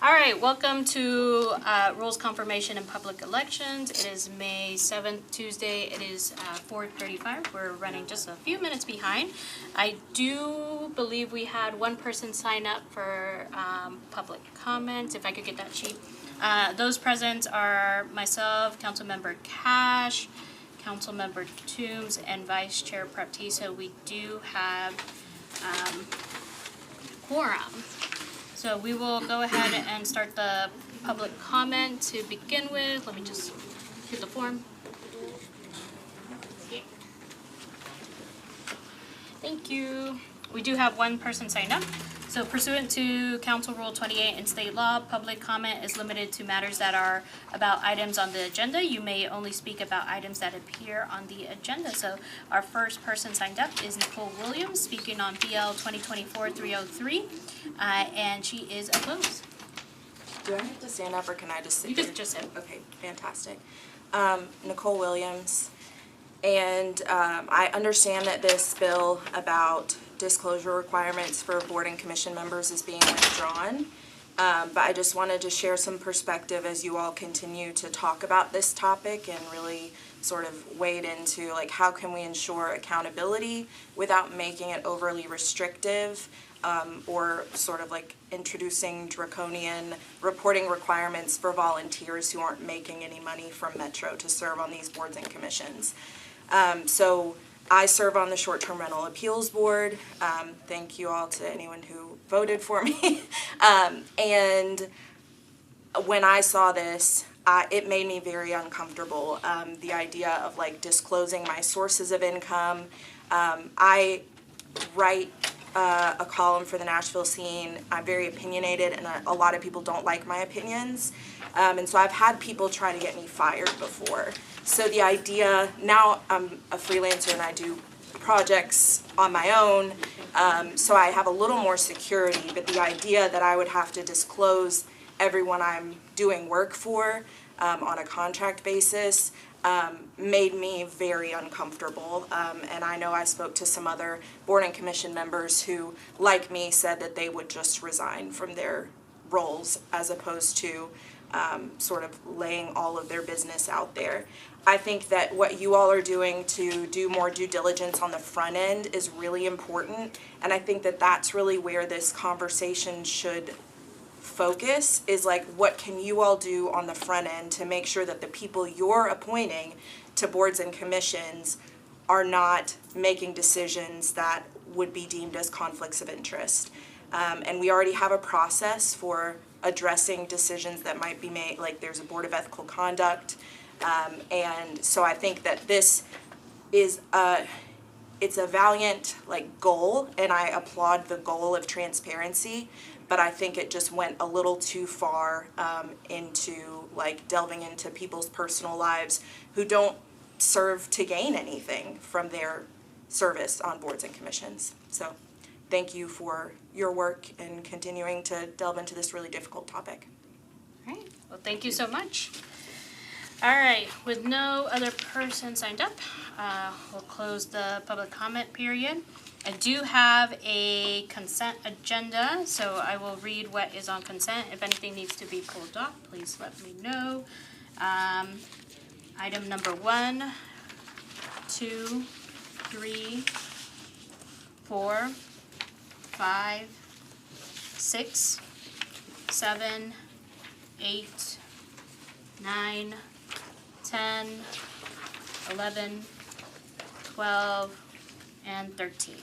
All right, welcome to Rules Confirmation and Public Elections. It is May 7th, Tuesday. It is 4:35. We're running just a few minutes behind. I do believe we had one person sign up for public comments. If I could get that sheet. Those present are myself, Councilmember Cash, Councilmember Toombs, and Vice Chair Prepti. So we do have quorum. So we will go ahead and start the public comment to begin with. Let me just hit the form. Thank you. We do have one person signed up. So pursuant to Council Rule 28 and state law, public comment is limited to matters that are about items on the agenda. You may only speak about items that appear on the agenda. So our first person signed up is Nicole Williams, speaking on BL 2024-303, and she is opposed. Do I have to stand up or can I just sit You here? just sit. Okay, fantastic. Nicole Williams, and I understand that this bill about disclosure requirements for board and commission members is being withdrawn, but I just wanted to share some perspective as you all continue to talk about this topic and really sort of wade into like how can we ensure accountability without making it overly restrictive, or sort of like introducing draconian reporting requirements for volunteers who aren't making any money from Metro to serve on these boards and commissions. So I serve on the Short-Term Rental Appeals Board. Thank you all to anyone who voted for me. And when I saw this, it made me very uncomfortable. The idea of like disclosing my sources of income. I write a column for the Nashville scene. I'm very opinionated, and a lot of people don't like my opinions. And so I've had people try to get me fired before. So the idea, now I'm a freelancer and I do projects on my own, so I have a little more security, but the idea that I would have to disclose everyone I'm doing work for on a contract basis made me very uncomfortable. And I know I spoke to some other board and commission members who, like me, said that they would just resign from their roles as opposed to sort of laying all of their business out there. I think that what you all are doing to do more due diligence on the front end is really important, and I think that that's really where this conversation should focus, is like what can you all do on the front end to make sure that the people you're appointing to boards and commissions are not making decisions that would be deemed as conflicts of interest. And we already have a process for addressing decisions that might be made, like there's a board of ethical conduct. And so I think that this is it's a valiant like goal, and I applaud the goal of transparency, but I think it just went a little too far into like delving into people's personal lives who don't serve to gain anything from their service on boards and commissions. So thank you for your work and continuing to delve into this really difficult topic. All right, well, thank you so much. All right, with no other person signed up, we'll close the public comment period. I do have a consent agenda, so I will read what is on consent. If anything needs to be pulled off, please let me know. Item number 1, 2, 3, 4, 5, 6, 7, 8, 9, 10, 11, 12, and 13.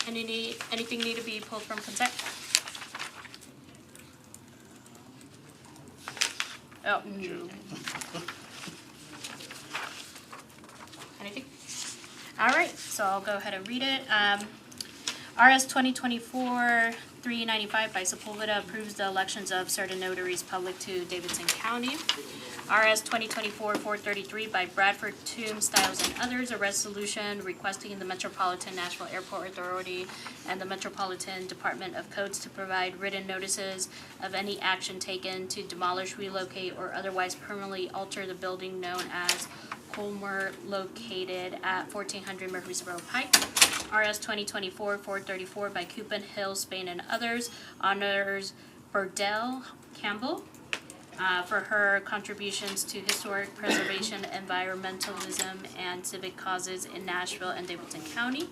Anything need to be pulled from consent? Oh, no. Anything? All right, so I'll go ahead and read it. RS 2024-395 by Sepulveda approves the elections of certain notaries public to Davidson County. RS 2024-433 by Bradford, Toombs, Stiles, and others, a resolution requesting the Metropolitan Nashville Airport Authority and the Metropolitan Department of Codes to provide written notices of any action taken to demolish, relocate, or otherwise permanently alter the building known as Colmore located at 1400 Murfreesboro Pike. RS 2024-434 by Coupon Hill, Spain and others. Honors Burdell Campbell for her contributions to historic preservation, environmentalism, and civic causes in Nashville and Davidson County.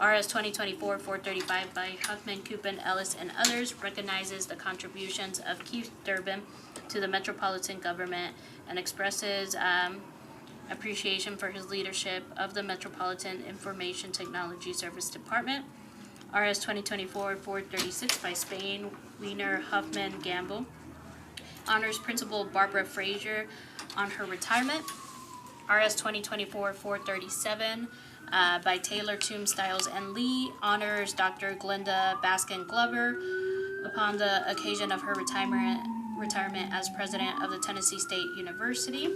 RS 2024-435 by Huffman, Coupon, Ellis, and others recognizes the contributions of Keith Durbin to the Metropolitan government and expresses appreciation for his leadership of the Metropolitan Information Technology Service Department. RS 2024-436 by Spain, Wiener, Huffman, Gamble. Honors Principal Barbara Frazier on her retirement. RS 2024-437 by Taylor, Toome, Stiles, and Lee. Honors Dr. Glenda Baskin Glover upon the occasion of her retirement as president of the Tennessee State University.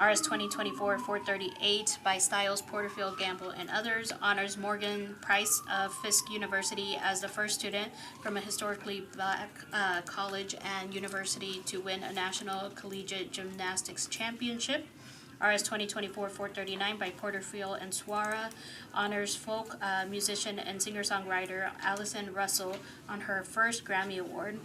RS 2024-438 by Stiles, Porterfield, Gamble, and others. Honors Morgan Price of Fisk University as the first student from a historically black college and university to win a national collegiate gymnastics championship. RS 2024-439 by Porterfield and Swara. Honors folk musician and singer-songwriter Allison Russell on her first Grammy Award.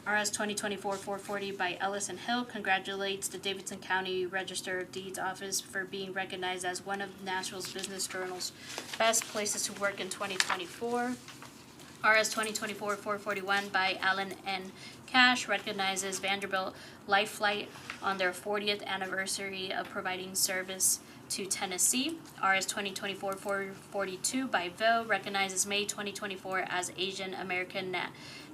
RS 2024-440 by Ellis and Hill congratulates the Davidson County Register of Deeds Office for being recognized as one of Nashville's Business Journal's best places to work in 2024. RS 2024-441 by Allen and Cash recognizes Vanderbilt Life Flight on their 40th anniversary of providing service to Tennessee. RS 2024-442 by Vo recognizes May 2024 as Asian American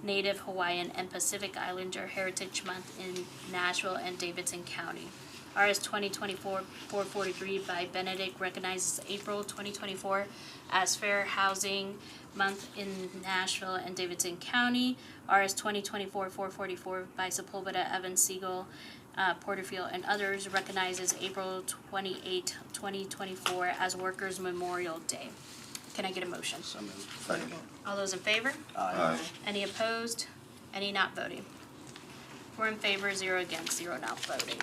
Native Hawaiian and Pacific Islander Heritage Month in Nashville and Davidson County. RS 2024-443 by Benedict recognizes April 2024 as Fair Housing Month in Nashville and Davidson County. RS 2024-444 by Sepulveda, Evans, Siegel, Porterfield, and others recognizes April 28, 2024 as Workers' Memorial Day. Can I get a motion? So moved. Second. All those in favor? Aye. Any opposed? Any not voting? 4 in favor, 0 against, 0 not voting.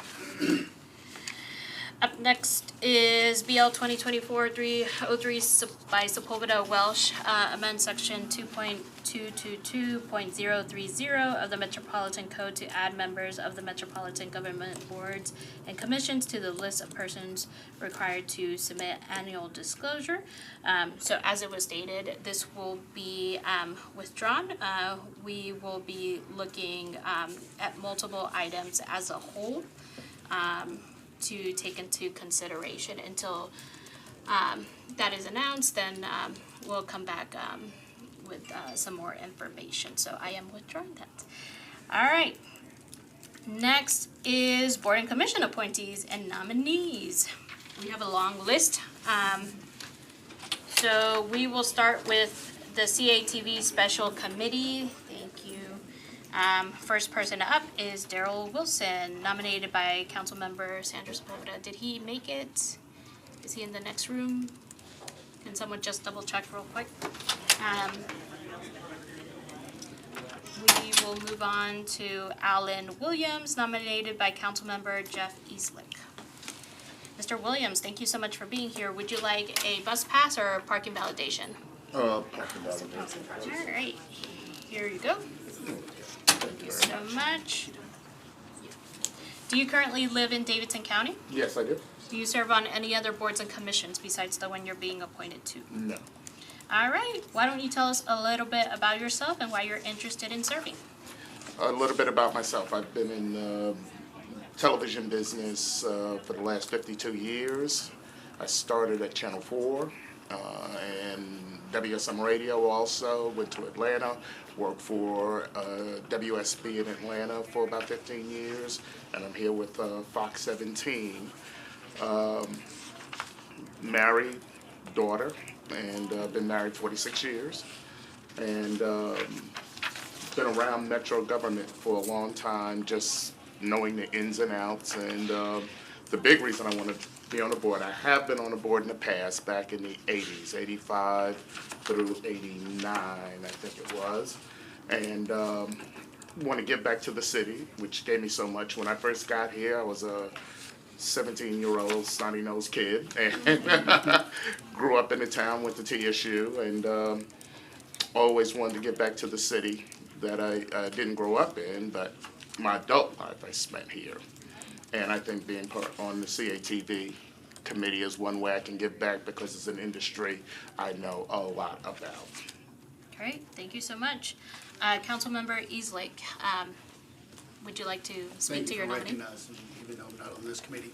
Up next is BL 2024-303 by Sepulveda Welsh, amend section 2.222.030 of the Metropolitan Code to add members of the Metropolitan Government Boards and Commissions to the list of persons required to submit annual disclosure. So as it was stated, this will be withdrawn. We will be looking at multiple items as a whole. To take into consideration until that is announced, then we'll come back with some more information. So I am withdrawing that. All right. Next is Board and Commission appointees and nominees. We have a long list. So we will start with the CATV Special Committee. Thank you. First person up is Daryl Wilson, nominated by Councilmember Sandra Sepulveda. Did he make it? Is he in the next room? Can someone just double check real quick? We will move on to Alan Williams, nominated by Councilmember Jeff Eastlick. Mr. Williams, thank you so much for being here. Would you like a bus pass or parking validation? Parking validation. All right, here you go. Thank you so much. Do you currently live in Davidson County? Yes, I do. Do you serve on any other boards and commissions besides the one you're being appointed to? No. All right. Why don't you tell us a little bit about yourself and why you're interested in serving? A little bit about myself. I've been in the television business for the last 52 years. I started at Channel 4 and WSM Radio also. Went to Atlanta, worked for WSB in Atlanta for about 15 years, and I'm here with Fox 17. Married, daughter, and been married 46 years, and been around Metro government for a long time, just knowing the ins and outs, and the big reason I want to be on the board, I have been on the board in the past, back in the 80s, 85 through 89, I think it was, and want to give back to the city, which gave me so much. When I first got here, I was a 17-year-old snotty-nosed kid, and grew up in the town, went to TSU, and always wanted to get back to the city that I didn't grow up in, but my adult life I spent here. And I think being part on the CATV committee is one way I can give back, because it's an industry I know a lot about. Great, thank you so much. Councilmember Easlake, would you like to speak to your nominee? Thank you for recognizing me, even though I'm not on this committee.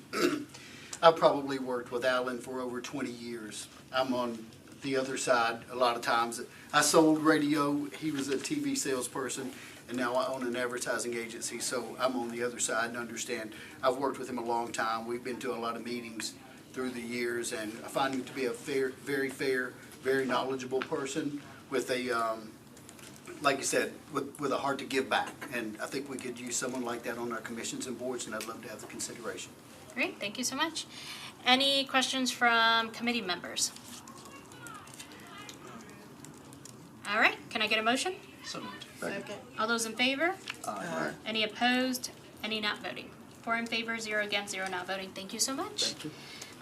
I've probably worked with Alan for over 20 years. I'm on the other side a lot of times. I sold radio, he was a TV salesperson, and now I own an advertising agency, so I'm on the other side and understand. I've worked with him a long time. We've been to a lot of meetings through the years, and I find him to be a very fair, very knowledgeable person with a, like you said, with a heart to give back. And I think we could use someone like that on our commissions and boards, and I'd love to have the consideration. Great, thank you so much. Any questions from committee members? All right, can I get a motion? So moved. Second. All those in favor? Aye. Any opposed? Any not voting? 4 in favor, 0 against, 0 not voting. Thank you so much. Thank you.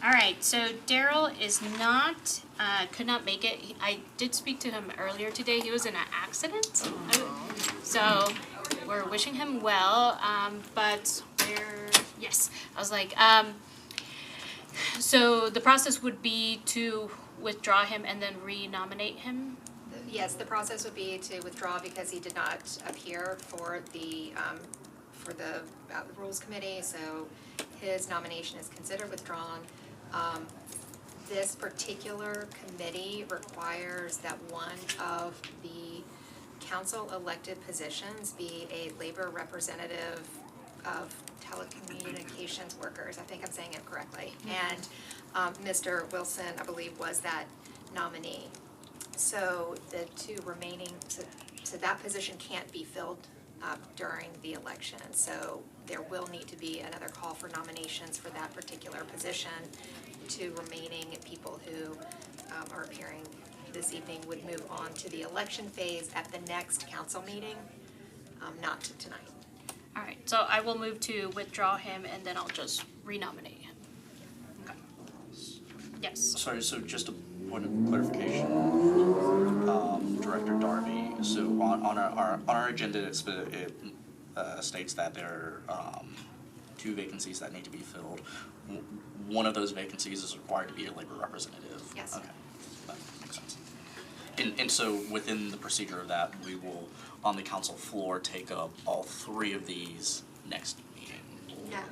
All right, so Daryl is not, could not make it. I did speak to him earlier today. He was in an accident. So we're wishing him well, but yes, I was like, so the process would be to withdraw him and then re-nominate him? Yes, the process would be to withdraw because he did not appear for the Rules Committee, so his nomination is considered withdrawn. This particular committee requires that one of the council elected positions be a labor representative of telecommunications workers. I think I'm saying it correctly. And Mr. Wilson, I believe, was that nominee. So the two remaining, so that position can't be filled during the election. So there will need to be another call for nominations for that particular position. Two remaining people who are appearing this evening would move on to the election phase at the next council meeting, not tonight. All right, so I will move to withdraw him and then I'll just re-nominate him. Okay. Yes. Sorry, so just a point of clarification, Director Darby. So on our agenda, it states that there are 2 vacancies that need to be filled. One of those vacancies is required to be a labor representative. Yes. Okay, that makes sense. And so within the procedure of that, we will, on the council floor, take up all 3 of these next meeting. No.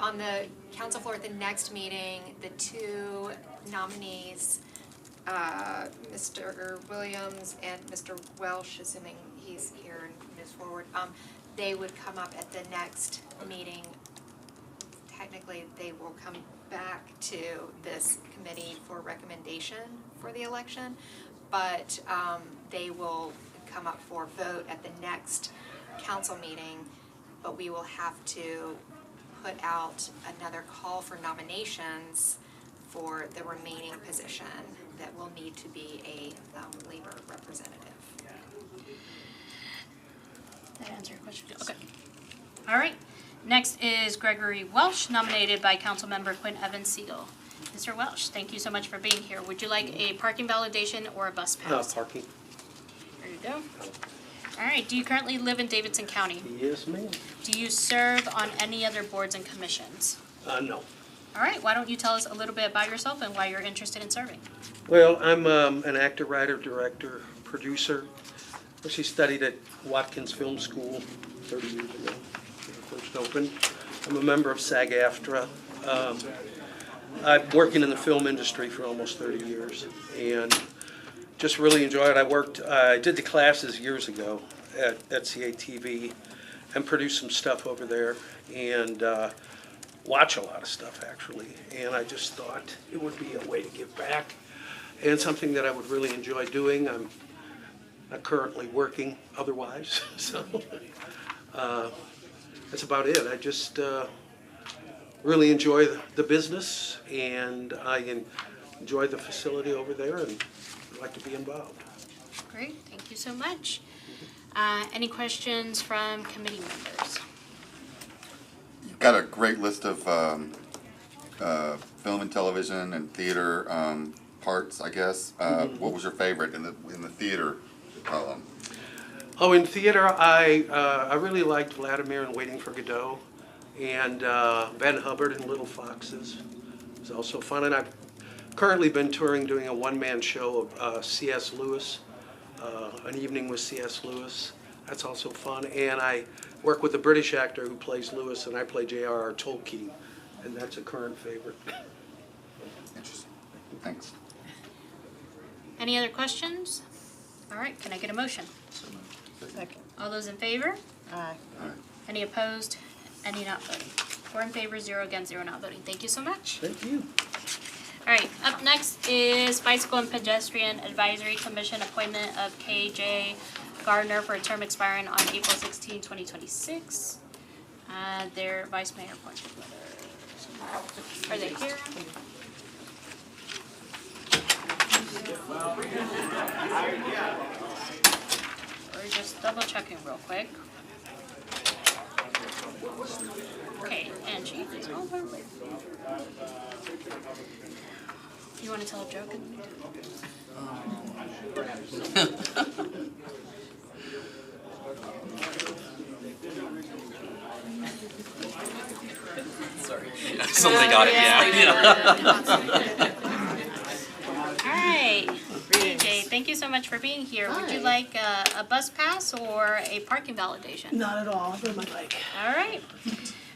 On the council floor at the next meeting, the 2 nominees, Mr. Williams and Mr. Welsh, assuming he's here and moves forward, they would come up at the next meeting. Technically, they will come back to this committee for recommendation for the election, but they will come up for vote at the next council meeting, but we will have to put out another call for nominations for the remaining position that will need to be a labor representative. That answer your question? Okay. All right. Next is Gregory Welsh, nominated by Councilmember Quinn Evans Siegel. Mr. Welsh, thank you so much for being here. Would you like a parking validation or a bus pass? Parking. There you go. All right. Do you currently live in Davidson County? Yes, ma'am. Do you serve on any other boards and commissions? No. All right. Why don't you tell us a little bit about yourself and why you're interested in serving? Well, I'm an actor, writer, director, producer. She studied at Watkins Film School 30 years ago, when it first opened. I'm a member of SAG-AFTRA. I'm working in the film industry for almost 30 years and just really enjoy it. I did the classes years ago at CATV and produced some stuff over there and watch a lot of stuff actually. And I just thought it would be a way to give back and something that I would really enjoy doing. I'm not currently working otherwise, so that's about it. I just really enjoy the business, and I enjoy the facility over there, and I'd like to be involved. Great. Thank you so much. Any questions from committee members? got a great list of film and television and theater parts, I guess. What was your favorite in the theater column? Oh, in theater, I really liked Vladimir and Waiting for Godot, and Ben Hubbard and Little Foxes. It was also fun, and I've currently been touring doing a one-man show of C.S. Lewis, An Evening with C.S. Lewis. That's also fun, and I work with a British actor who plays Lewis, and I play J.R.R. Tolkien, and that's a current favorite. Interesting. Thanks. Any other questions? All right, can I get a motion? Second. All those in favor? Aye. Any opposed? Any not voting? 4 in favor, 0 against, 0 not voting. Thank you so much. Thank you. All right, up next is Bicycle and Pedestrian Advisory Commission appointment of KJ Gardner for a term expiring on April 16, 2026. Their vice mayor appointed letter. Are they here? We're just double checking real quick. Okay, Angie is over. You want to tell a joke in the meantime? Sorry. Somebody got it, yeah. Alright, DJ, thank you so much for being here. Would you like a bus pass or a parking validation? Not at all. I'll go to my bike. Alright.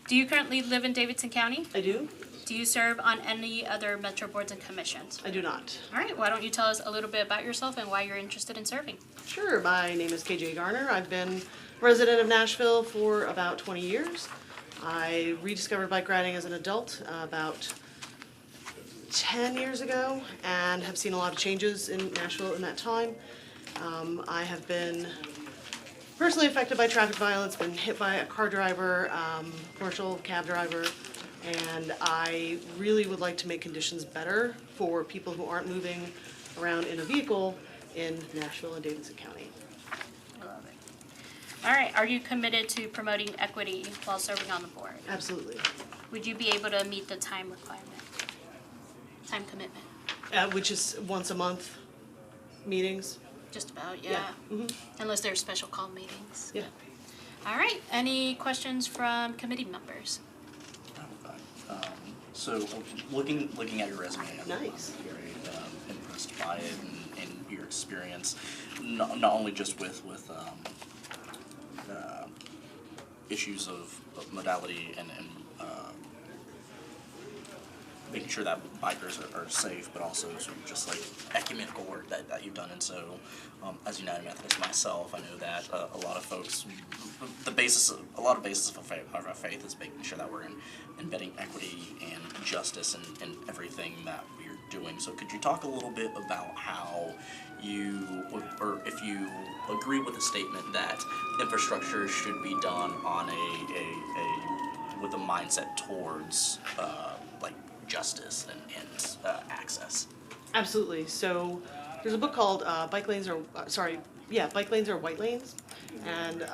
Do you currently live in Davidson County? I do? Do you serve on any other metro boards and commissions? I do not. Alright, why don't you tell us a little bit about yourself and why you're interested in serving? Sure. My name is KJ Garner. I've been a resident of Nashville for about 20 years. I rediscovered bike riding as an adult about 10 years ago and have seen a lot of changes in Nashville in that time. I have been personally affected by traffic violence, been hit by a car driver, commercial cab driver, and I really would like to make conditions better for people who aren't moving around in a vehicle in Nashville and Davidson County. Love it. Alright, are you committed to promoting equity while serving on the board? Absolutely. Would you be able to meet the time requirement? Time commitment? Which is once a month meetings. Just about, yeah. Unless there's special call meetings. Yeah. Alright, any questions from committee members? So looking at your resume, I'm Nice. very impressed by it and your experience, not only just with issues of modality and making sure that bikers are safe, but also sort of just like ecumenical work that you've done. And so, as United Methodist myself, I know that a lot of folks, a lot of basis of our faith is making sure that we're embedding equity and justice in everything that we're doing. So could you talk a little bit about how you, or if you agree with the statement that infrastructure should be done on with a mindset towards like justice and access? Absolutely. So there's a book called Bike Lanes Are White Lanes, and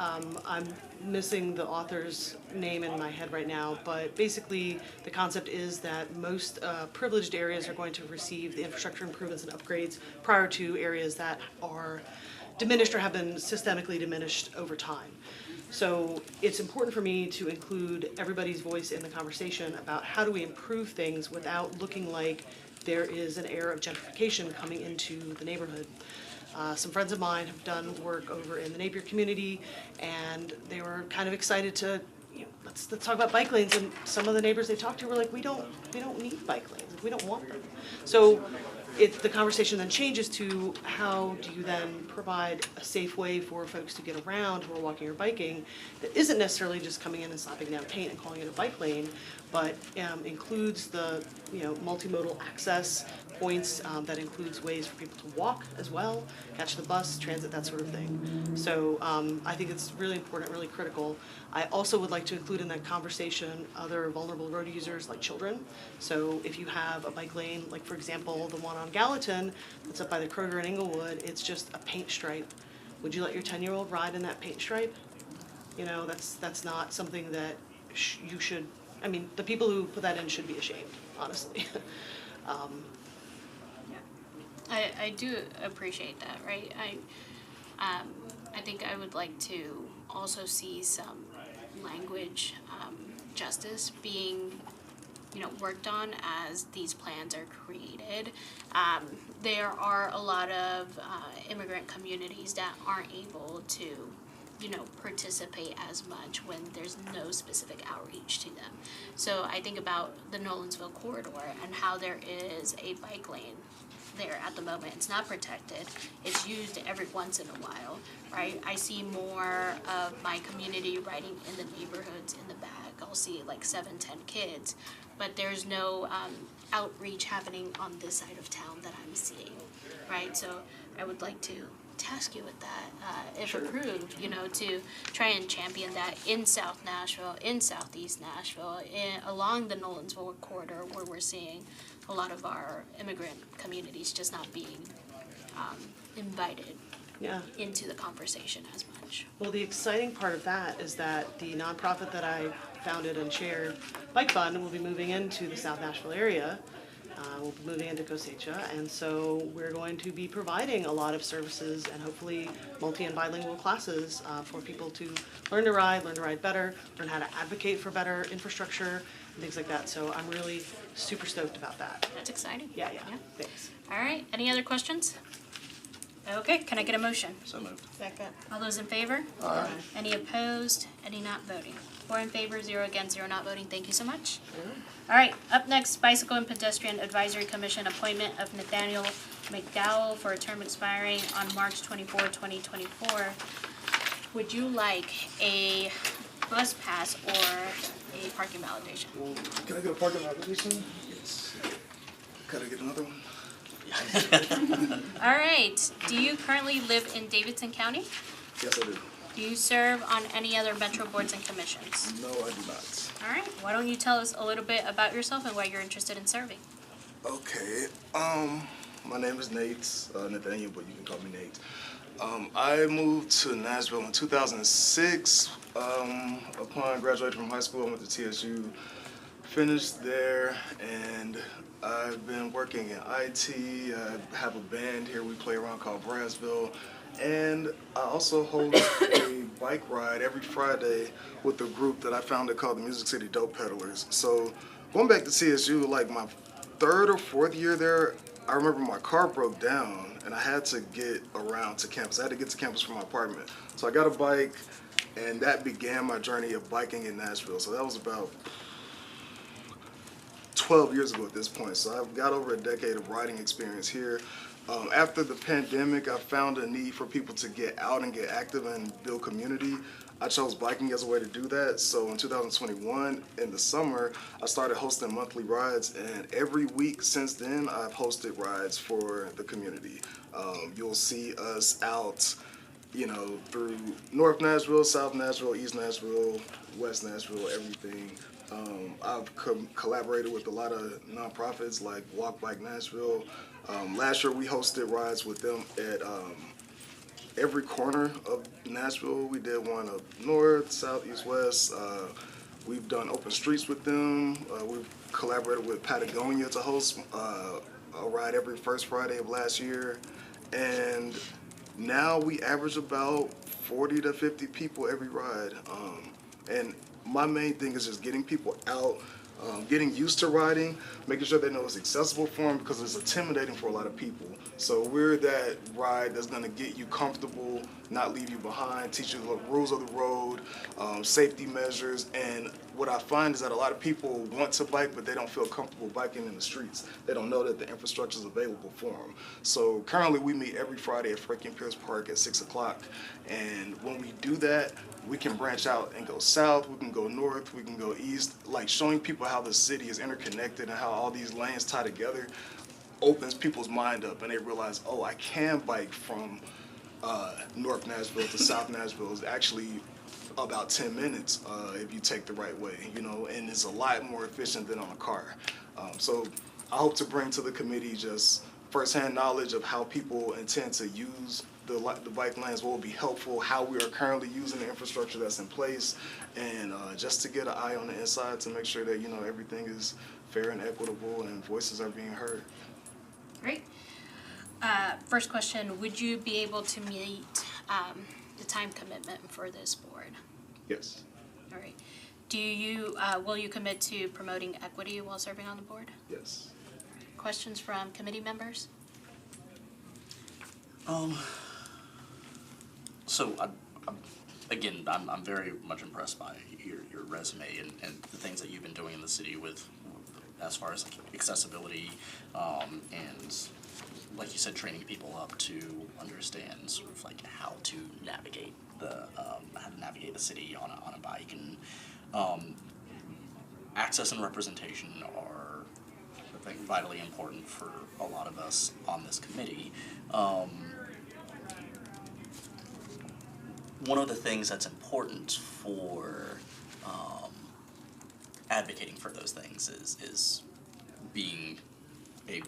I'm missing the author's name in my head right now, but basically the concept is that most privileged areas are going to receive the infrastructure improvements and upgrades prior to areas that are diminished or have been systemically diminished over time. So it's important for me to include everybody's voice in the conversation about how do we improve things without looking like there is an air of gentrification coming into the neighborhood. Some friends of mine have done work over in the Napier community, and they were kind of excited to, let's talk about bike lanes. And some of the neighbors they talked to were like, we don't need bike lanes. We don't want them. So the conversation then changes to how do you then provide a safe way for folks to get around who are walking or biking that isn't necessarily just coming in and slapping down paint and calling it a bike lane, but includes the multimodal access points, that includes ways for people to walk as well, catch the bus, transit, that sort of thing. So I think it's really important, really critical. I also would like to include in that conversation other vulnerable road users like children. So if you have a bike lane, like for example, the one on Gallatin that's up by the Kroger in Inglewood, it's just a paint stripe. Would you let your 10-year-old ride in that paint stripe? That's not something that you should I mean, the people who put that in should be ashamed, honestly. I do appreciate that, right? I think I would like to also see some language justice being, worked on as these plans are created. There are a lot of immigrant communities that aren't able to, participate as much when there's no specific outreach to them. So I think about the Nolensville corridor and how there is a bike lane there at the moment. It's not protected. It's used every once in a while, right? I see more of my community riding in the neighborhoods in the back. I'll see like 7, 10 kids, but there's no outreach happening on this side of town that I'm seeing, right? So I would like to task you with that, if approved, to try and champion that in South Nashville, in Southeast Nashville, along the Nolensville corridor, where we're seeing a lot of our immigrant communities just not being invited Yeah. into the conversation as much. Well, the exciting part of that is that the nonprofit that I founded and chaired, Bike Fund, will be moving into the South Nashville area. We'll be moving into Cosecha, and so we're going to be providing a lot of services and hopefully multi and bilingual classes for people to learn to ride better, learn how to advocate for better infrastructure and things like that. So I'm really super stoked about that. That's exciting. Yeah. Thanks. All right, any other questions? Okay, can I get a motion? So moved. Second. All those in favor? Aye. Any opposed? Any not voting? 4 in favor, 0 against, 0 not voting. Thank you so much. All right, up next, Bicycle and Pedestrian Advisory Commission appointment of Nathaniel McDowell for a term expiring on March 24, 2024. Would you like a bus pass or a parking validation? Can I get a parking validation? Yes. Can I get another one? All right, do you currently live in Davidson County? Yes, I do. Do you serve on any other metro boards and commissions? No, I do not. All right, why don't you tell us a little bit about yourself and why you're interested in serving? Okay. My name is Nate, Nathaniel, but you can call me Nate. I moved to Nashville in 2006. Upon graduating from high school, I went to TSU, finished there, and I've been working in IT. I have a band here we play around called Brassville. And I also host a bike ride every Friday with a group that I founded called the Music City Dope Peddlers. So going back to TSU, like my 3rd or 4th year there, I remember my car broke down and I had to get around to campus. I had to get to campus from my apartment. So I got a bike, and that began my journey of biking in Nashville. So that was about 12 years ago at this point. So I've got over a decade of riding experience here. After the pandemic, I found a need for people to get out and get active and build community. I chose biking as a way to do that. So in 2021, in the summer, I started hosting monthly rides, and every week since then, I've hosted rides for the community. You'll see us out, through North Nashville, South Nashville, East Nashville, West Nashville, everything. I've collaborated with a lot of nonprofits like Walk Bike Nashville. Last year we hosted rides with them at every corner of Nashville. We did one up north, south, east, west. We've done open streets with them. We've collaborated with Patagonia to host a ride every first Friday of last year. And now we average about 40 to 50 people every ride. And my main thing is just getting people out, getting used to riding, making sure they know it's accessible for them, because it's intimidating for a lot of people. So we're that ride that's going to get you comfortable, not leave you behind, teach you the rules of the road, safety measures. And what I find is that a lot of people want to bike, but they don't feel comfortable biking in the streets. They don't know that the infrastructure is available for them. So currently we meet every Friday at Franklin Pierce Park at 6 o'clock. And when we do that, we can branch out and go south, we can go north, we can go east, like showing people how the city is interconnected and how all these lanes tie together opens people's mind up, and they realize, oh, I can bike from North Nashville to South Nashville. It's actually about 10 minutes if you take the right way, and it's a lot more efficient than on a car. So I hope to bring to the committee just firsthand knowledge of how people intend to use the bike lanes, what will be helpful, how we are currently using the infrastructure that's in place, and just to get an eye on the inside to make sure that, you know, everything is fair and equitable and voices are being heard. Great. First question, would you be able to meet the time commitment for this board? Yes. All right. Do you, will you commit to promoting equity while serving on the board? Yes. Questions from committee members? So I'm very much impressed by your resume and the things that you've been doing in the city with, as far as like accessibility, and like you said, training people up to understand sort of like how to navigate the city on a bike, and access and representation are, I think, vitally important for a lot of us on this committee. One of the things that's important for advocating for those things is being a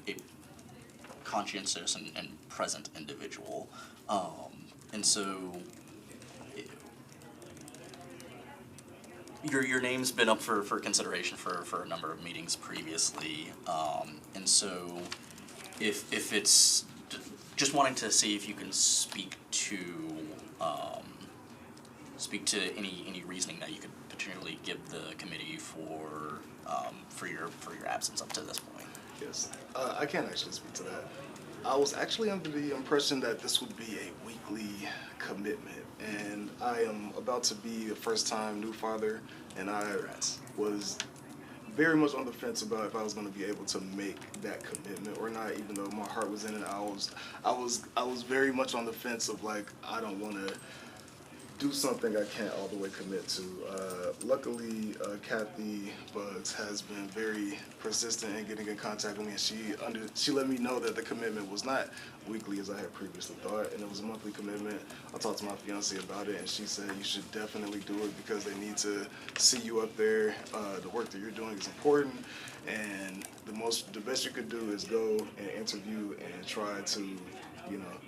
conscientious and present individual. And so your name's been up for consideration for a number of meetings previously. And so if it's just wanting to see if you can speak to any reasoning that you could particularly give the committee for your absence up to this point. Yes. I can't actually speak to that. I was actually under the impression that this would be a weekly commitment, and I am about to be a first-time new father, and I was very much on the fence about if I was going to be able to make that commitment or not, even though my heart was in it. I was very much on the fence of like, I don't want to do something I can't all the way commit to. Luckily, Kathy Bugs has been very persistent in getting in contact with me, and she let me know that the commitment was not weekly as I had previously thought, and it was a monthly commitment. I talked to my fiance about it, and she said you should definitely do it because they need to see you up there. The work that you're doing is important, and the best you could do is go and interview and try to, you know,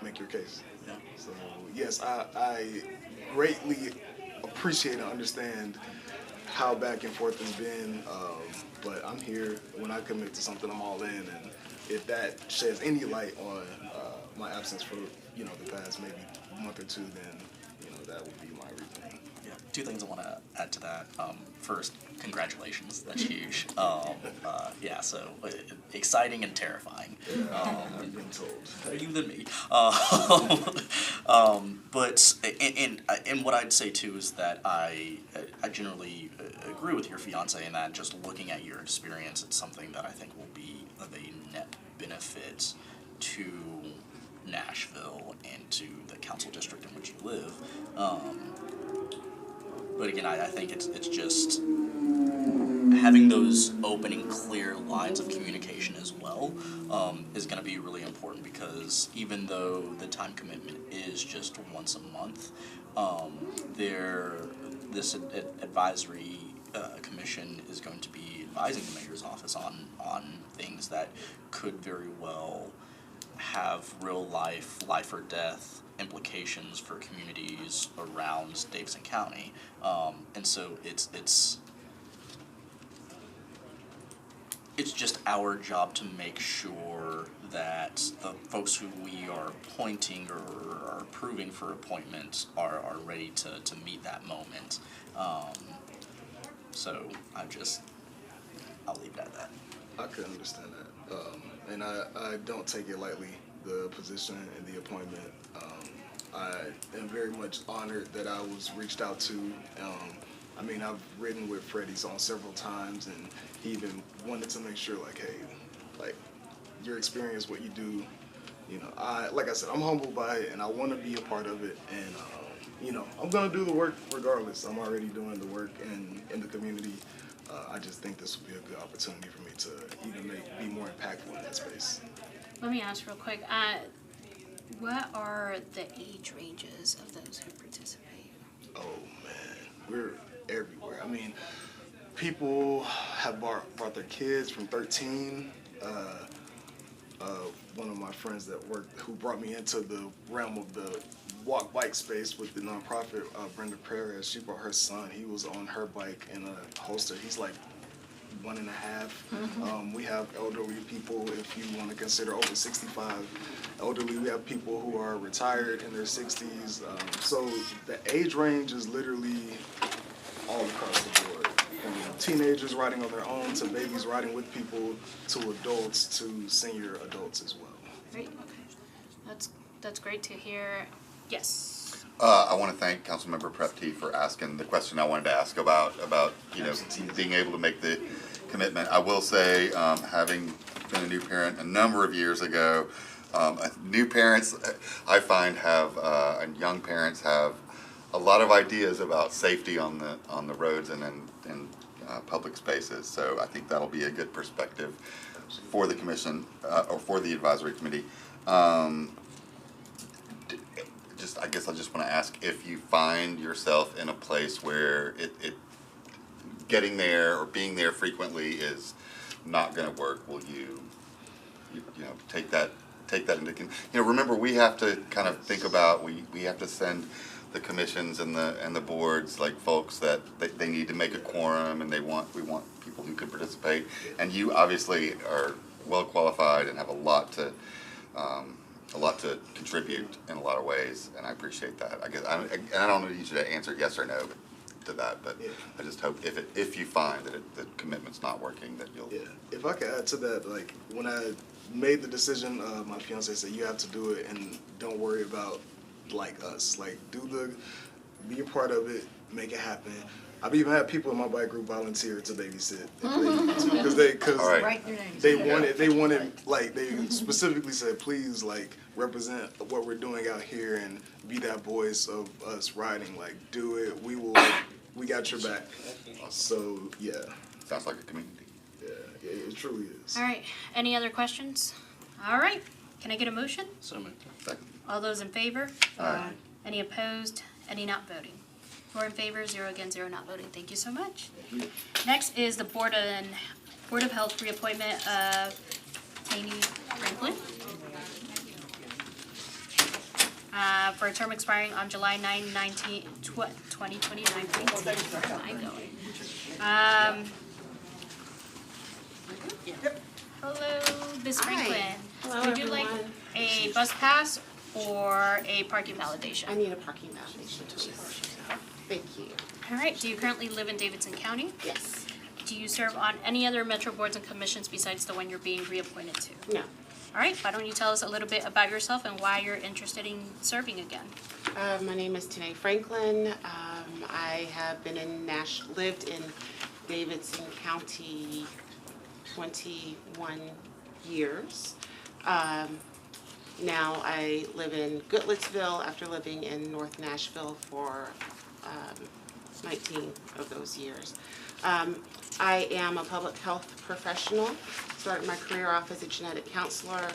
make your case. Yeah. So yes, I greatly appreciate and understand how back and forth it's been, but I'm here. When I commit to something, I'm all in, and if that sheds any light on my absence for, you know, the past maybe month or two, then, you know, that would be my reasoning. Yeah, two things I want to add to that. First, congratulations. That's huge. Yeah, so exciting and terrifying. I've been told. You than me. But what I'd say too is that I generally agree with your fiance in that just looking at your experience, it's something that I think will be of a net benefit to Nashville and to the council district in which you live. But again, I think it's just having those open and clear lines of communication as well is going to be really important, because even though the time commitment is just once a month, this advisory commission is going to be advising the mayor's office on things that could very well have real life or death implications for communities around Davidson County, and so it's just our job to make sure that the folks who we are appointing or are approving for appointments are ready to meet that moment. So I'll leave it at that. I could understand that, and I don't take it lightly, the position and the appointment. I am very much honored that I was reached out to. I mean, I've ridden with Freddie's on several times, and he even wanted to make sure, like, hey, like, your experience, what you do, you know, like I said, I'm humbled by it, and I want to be a part of it, and, you know, I'm going to do the work regardless. I'm already doing the work in the community. I just think this would be a good opportunity for me to even be more impactful in that space. Let me ask real quick, what are the age ranges of those who participate? Oh man, we're everywhere. I mean, people have brought their kids from 13 one of my friends that worked, who brought me into the realm of the walk bike space with the nonprofit, Brenda Perez. She brought her son. He was on her bike in a holster. He's like 1.5. We have elderly people, if you want to consider over 65 elderly. We have people who are retired in their 60s. So the age range is literally all across the board. From teenagers riding on their own, to babies riding with people, to adults, to senior adults as well. Great, okay. That's great to hear. Yes. I want to thank Councilmember Prepty for asking the question I wanted to ask about being able to make the commitment. I will say, having been a new parent a number of years ago, new parents I find have and young parents have a lot of ideas about safety on the roads and in public spaces. So I think that'll be a good perspective for the commission or for the advisory committee. I guess I just want to ask, if you find yourself in a place where it getting there or being there frequently is not going to work, will you take that into remember, we have to kind of think about, we have to send the commissions and the boards, like, folks that they need to make a quorum, and we want people who can participate, and you obviously are well qualified and have a lot to contribute in a lot of ways, and I appreciate that. I guess I don't need you to answer yes or no to that, but yeah. I just hope if you find that the commitment's not working, that you'll. Yeah. If I could add to that, like, when I made the decision, my fiance said, you have to do it and don't worry about like us. Like, be a part of it, make it happen. I've even had people in my bike group volunteer to babysit because they wanted like, they specifically said, please, like, represent what we're doing out here and be that voice of us riding. Like, do it. We got your back. So yeah. Sounds like a community. Yeah, it truly is. All right. Any other questions? All right. Can I get a motion? So moved. Second. All those in favor? Aye. Any opposed? Any not voting? 4 in favor, 0 against, 0 not voting. Thank you so much. Next is the Board of Health reappointment of Taney Franklin for a term expiring on July 9, 2029. Hello, Ms. Franklin. Hello, Would you like everyone. a bus pass or a parking validation? I need a parking validation, please. Thank you. All right, do you currently live in Davidson County? Yes. Do you serve on any other Metro boards and commissions besides the one you're being reappointed to? No. All right, why don't you tell us a little bit about yourself and why you're interested in serving again? My name is Taney Franklin. I have been lived in Davidson County 21 years. Now I live in Goodlettsville after living in North Nashville for 19 of those years. I am a public health professional. Started my career off as a genetic counselor.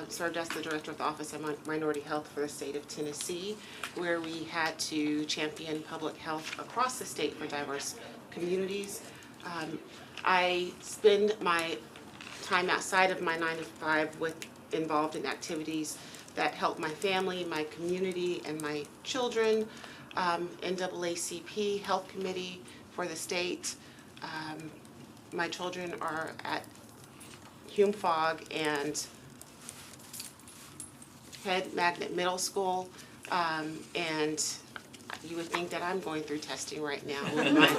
Served as the director of the Office of Minority Health for the state of Tennessee, where we had to champion public health across the state for diverse communities. I spend my time outside of my 9 to 5 involved in activities that help my family, my community, and my children. NAACP Health Committee for the state. My children are at Hume Fogg and Head Magnet Middle School, and you would think that I'm going through testing right now with my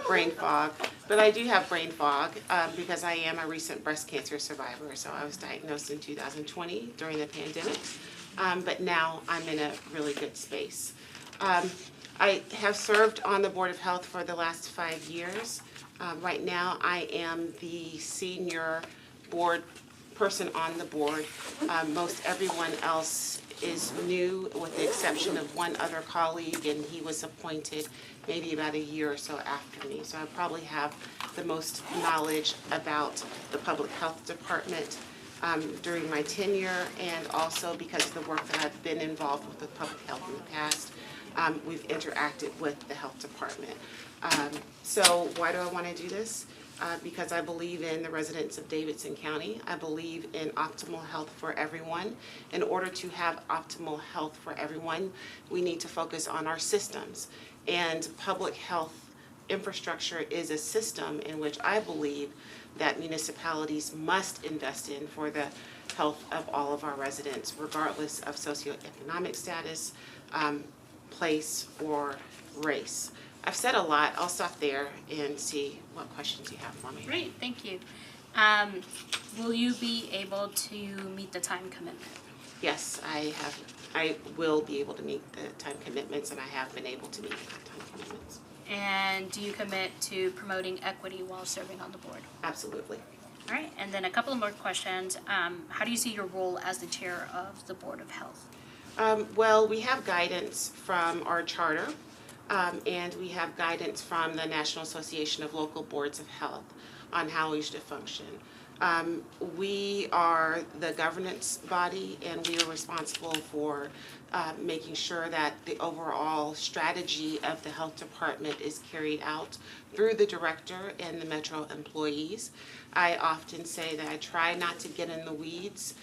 brain fog, but I do have brain fog because I am a recent breast cancer survivor. So I was diagnosed in 2020 during the pandemic, but now I'm in a really good space. I have served on the Board of Health for the last 5 years. Right now I am the senior board person on the board. Most everyone else is new, with the exception of one other colleague, and he was appointed maybe about a year or so after me. So I probably have the most knowledge about the public health department during my tenure, and also because of the work that I've been involved with public health in the past. We've interacted with the health department. So why do I want to do this? because I believe in the residents of Davidson County. I believe in optimal health for everyone. In order to have optimal health for everyone, we need to focus on our systems. And public health infrastructure is a system in which I believe that municipalities must invest in for the health of all of our residents, regardless of socioeconomic status, place, or race. I've said a lot. I'll stop there and see what questions you have for me. Great, thank you. Will you be able to meet the time commitment? Yes, I will be able to meet the time commitments, and I have been able to meet the time commitments. And do you commit to promoting equity while serving on the board? Absolutely. All right, and then a couple of more questions. How do you see your role as the chair of the Board of Health? Well, we have guidance from our charter, and we have guidance from the National Association of Local Boards of Health on how we should function. We are the governance body, and we are responsible for making sure that the overall strategy of the health department is carried out through the director and the Metro employees. I often say that I try not to get in the weeds,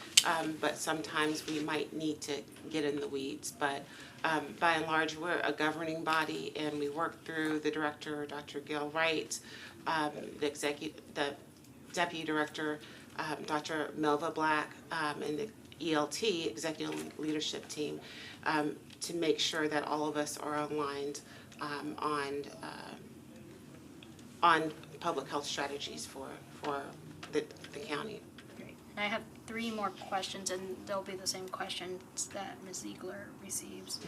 but sometimes we might need to get in the weeds. But by and large, we're a governing body, and we work through the director, Dr. Gail Wright, the deputy director, Dr. Melva Black, and the ELT, Executive Leadership Team, to make sure that all of us are aligned on public health strategies for the county. Great. And I have 3 more questions, and they'll be the same questions that Ms. Ziegler receives.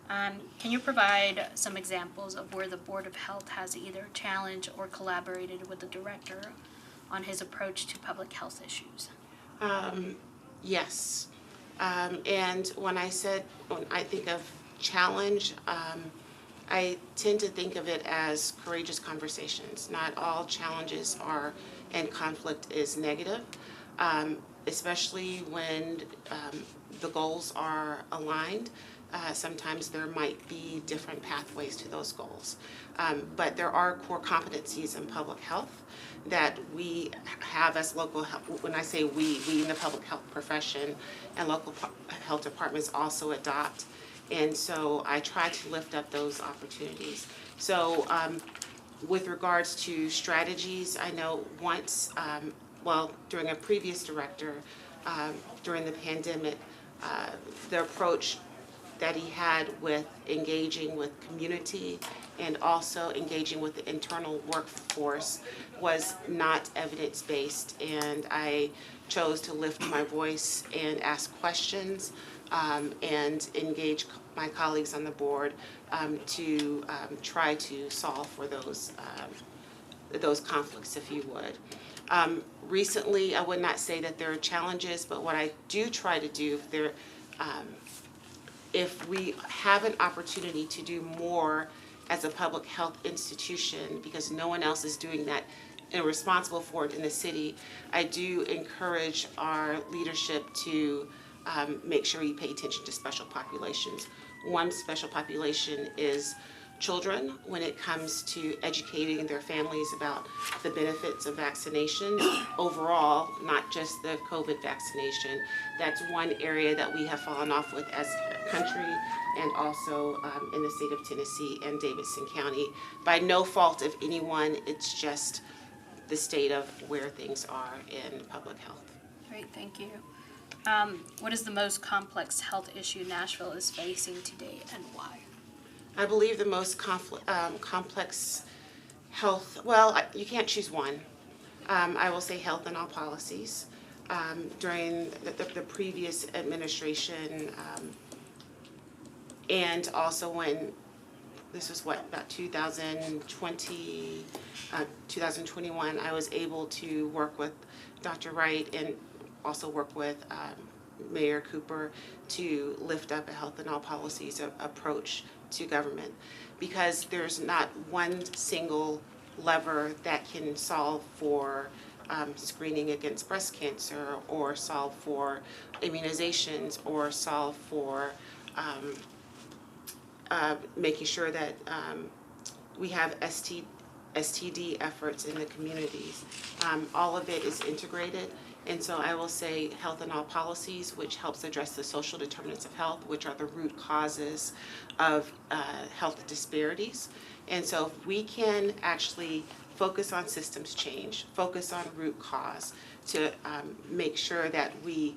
Can you provide some examples of where the Board of Health has either challenged or collaborated with the director on his approach to public health issues? Yes. And when I think of challenge, I tend to think of it as courageous conversations. Not all challenges and conflict is negative, especially when the goals are aligned. Sometimes there might be different pathways to those goals. But there are core competencies in public health that we have as local health. When I say we in the public health profession and local health departments also adopt. And so I try to lift up those opportunities. So with regards to strategies, I know once, during a previous director, during the pandemic, the approach that he had with engaging with community and also engaging with the internal workforce was not evidence-based, and I chose to lift my voice and ask questions and engage my colleagues on the board to try to solve for those conflicts, if you would. Recently, I would not say that there are challenges, but what I do try to do, if we have an opportunity to do more as a public health institution, because no one else is doing that and responsible for it in the city, I do encourage our leadership to make sure we pay attention to special populations. One special population is children when it comes to educating their families about the benefits of vaccinations overall, not just the COVID vaccination. That's one area that we have fallen off with as a country, and also in the state of Tennessee and Davidson County. By no fault of anyone, it's just the state of where things are in public health. Great, thank you. What is the most complex health issue Nashville is facing today, and why? I believe the most complex health, you can't choose one. I will say health and all policies. During the previous administration, and also when this was about 2020, 2021, I was able to work with Dr. Wright and also work with Mayor Cooper to lift up a health and all policies approach to government, because there's not one single lever that can solve for screening against breast cancer, or solve for immunizations, or solve for making sure that we have STD efforts in the communities. All of it is integrated. And so I will say health in all policies, which helps address the social determinants of health, which are the root causes of health disparities. And so if we can actually focus on systems change, focus on root cause to make sure that we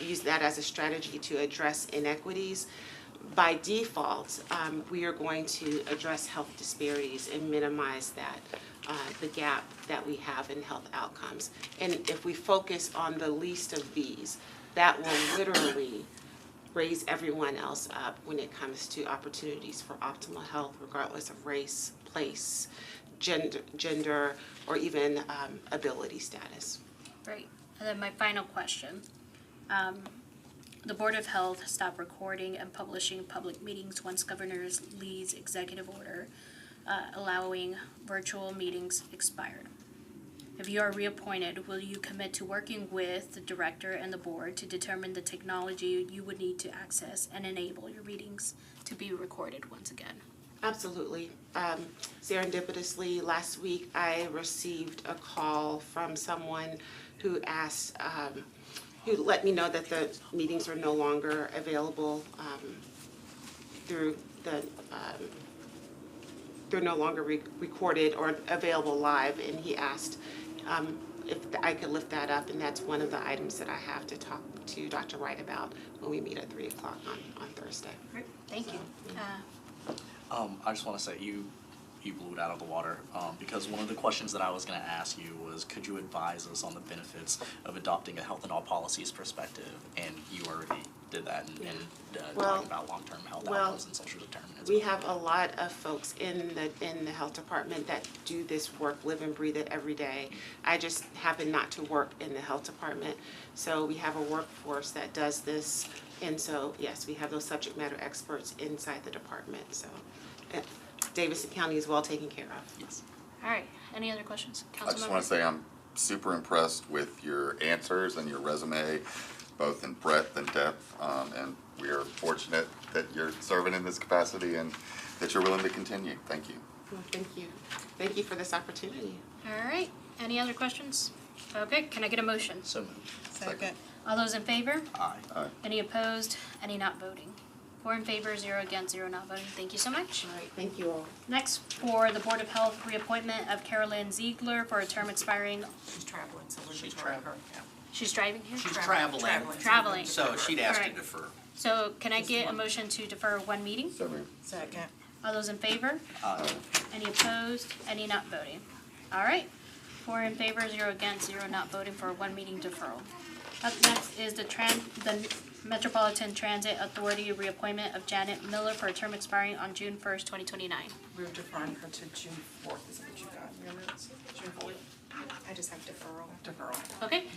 use that as a strategy to address inequities, by default, we are going to address health disparities and minimize that, the gap that we have in health outcomes. And if we focus on the least of these, that will literally raise everyone else up when it comes to opportunities for optimal health, regardless of race, place, gender, or even ability status. Great. And then my final question. The Board of Health stopped recording and publishing public meetings once Governor Lee's executive order allowing virtual meetings expired. If you are reappointed, will you commit to working with the director and the board to determine the technology you would need to access and enable your meetings to be recorded once again? Absolutely. Serendipitously, last week I received a call from someone who asked, who let me know that the meetings are no longer available through the, they're no longer recorded or available live, and he asked if I could lift that up, and that's one of the items that I have to talk to Dr. Wright about when we meet at 3 o'clock on Thursday. Great. Thank you. I just want to say you blew it out of the water because one of the questions that I was going to ask you was, could you advise us on the benefits of adopting a health and all policies perspective? And you already did that and talking about long-term health outcomes and social determinants. We have a lot of folks in the health department that do this work, live and breathe it every day. I just happen not to work in the health department, so we have a workforce that does this. And so, yes, we have those subject matter experts inside the department. So, Davidson County is well taken care of. Yes. All right. Any other questions? I just want to say I'm super impressed with your answers and your resume, both in breadth and depth. And we are fortunate that you're serving in this capacity and that you're willing to continue. Thank you. Well, thank you. Thank you for this opportunity. All right. Any other questions? Okay. Can I get a motion? So moved. Second. All those in favor? Aye. Aye. Any opposed? Any not voting? 4 in favor, 0 against, 0 not voting. Thank you so much. All right, thank you all. Next, for the Board of Health, reappointment of Carolyn Ziegler for a term expiring. She's traveling, so we're She's deferring her. traveling, yeah. She's driving here? She's traveling. Traveling. So she'd ask to Alright. defer. So can I get a motion to defer one meeting? So moved. Second. All those in favor? Aye. Any opposed? Any not voting? All right. 4 in favor, 0 against, 0 not voting for one meeting deferral. Up next is the Metropolitan Transit Authority reappointment of Janet Miller for a term expiring on June 1st, 2029. We're deferring her to June 4th, is what you got in your notes? June 4th? I just have deferral. Deferral. Okay.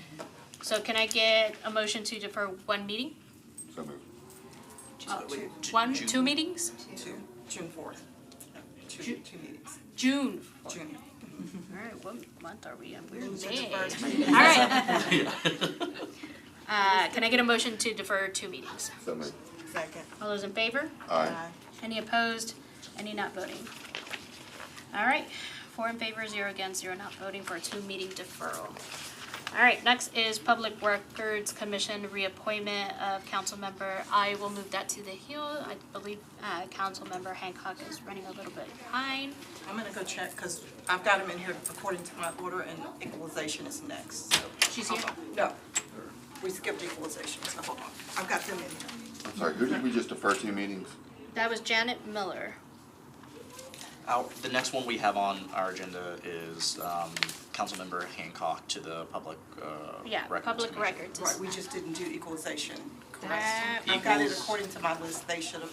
So can I get a motion to defer one meeting? So moved. Two meetings? June 4th. Two meetings. June. June. All right, what month are we in? We're in Moves are May. deferred. All right. Can I get a motion to defer 2 meetings? So moved. Second. All those in favor? Aye. Any opposed? Any not voting? All right, 4 in favor, 0 against, 0 not voting for a 2-meeting deferral. All right, next is Public Records Commission reappointment of council member. I will move that to the heel. I believe council member Hancock is running a little bit behind. I'm gonna go check, because I've got them in here according to my order, and equalization is next, so. She's hold here? on. No, we skipped equalization, so hold on. I've got them in here. I'm sorry, who did we just defer 2 meetings? That was Janet Miller. The next one we have on our agenda is Councilmember Hancock to the Public Yeah, Records Public Commission. Records. Right, we just didn't do equalization, correct? That I've got it equals- according to my list, they should have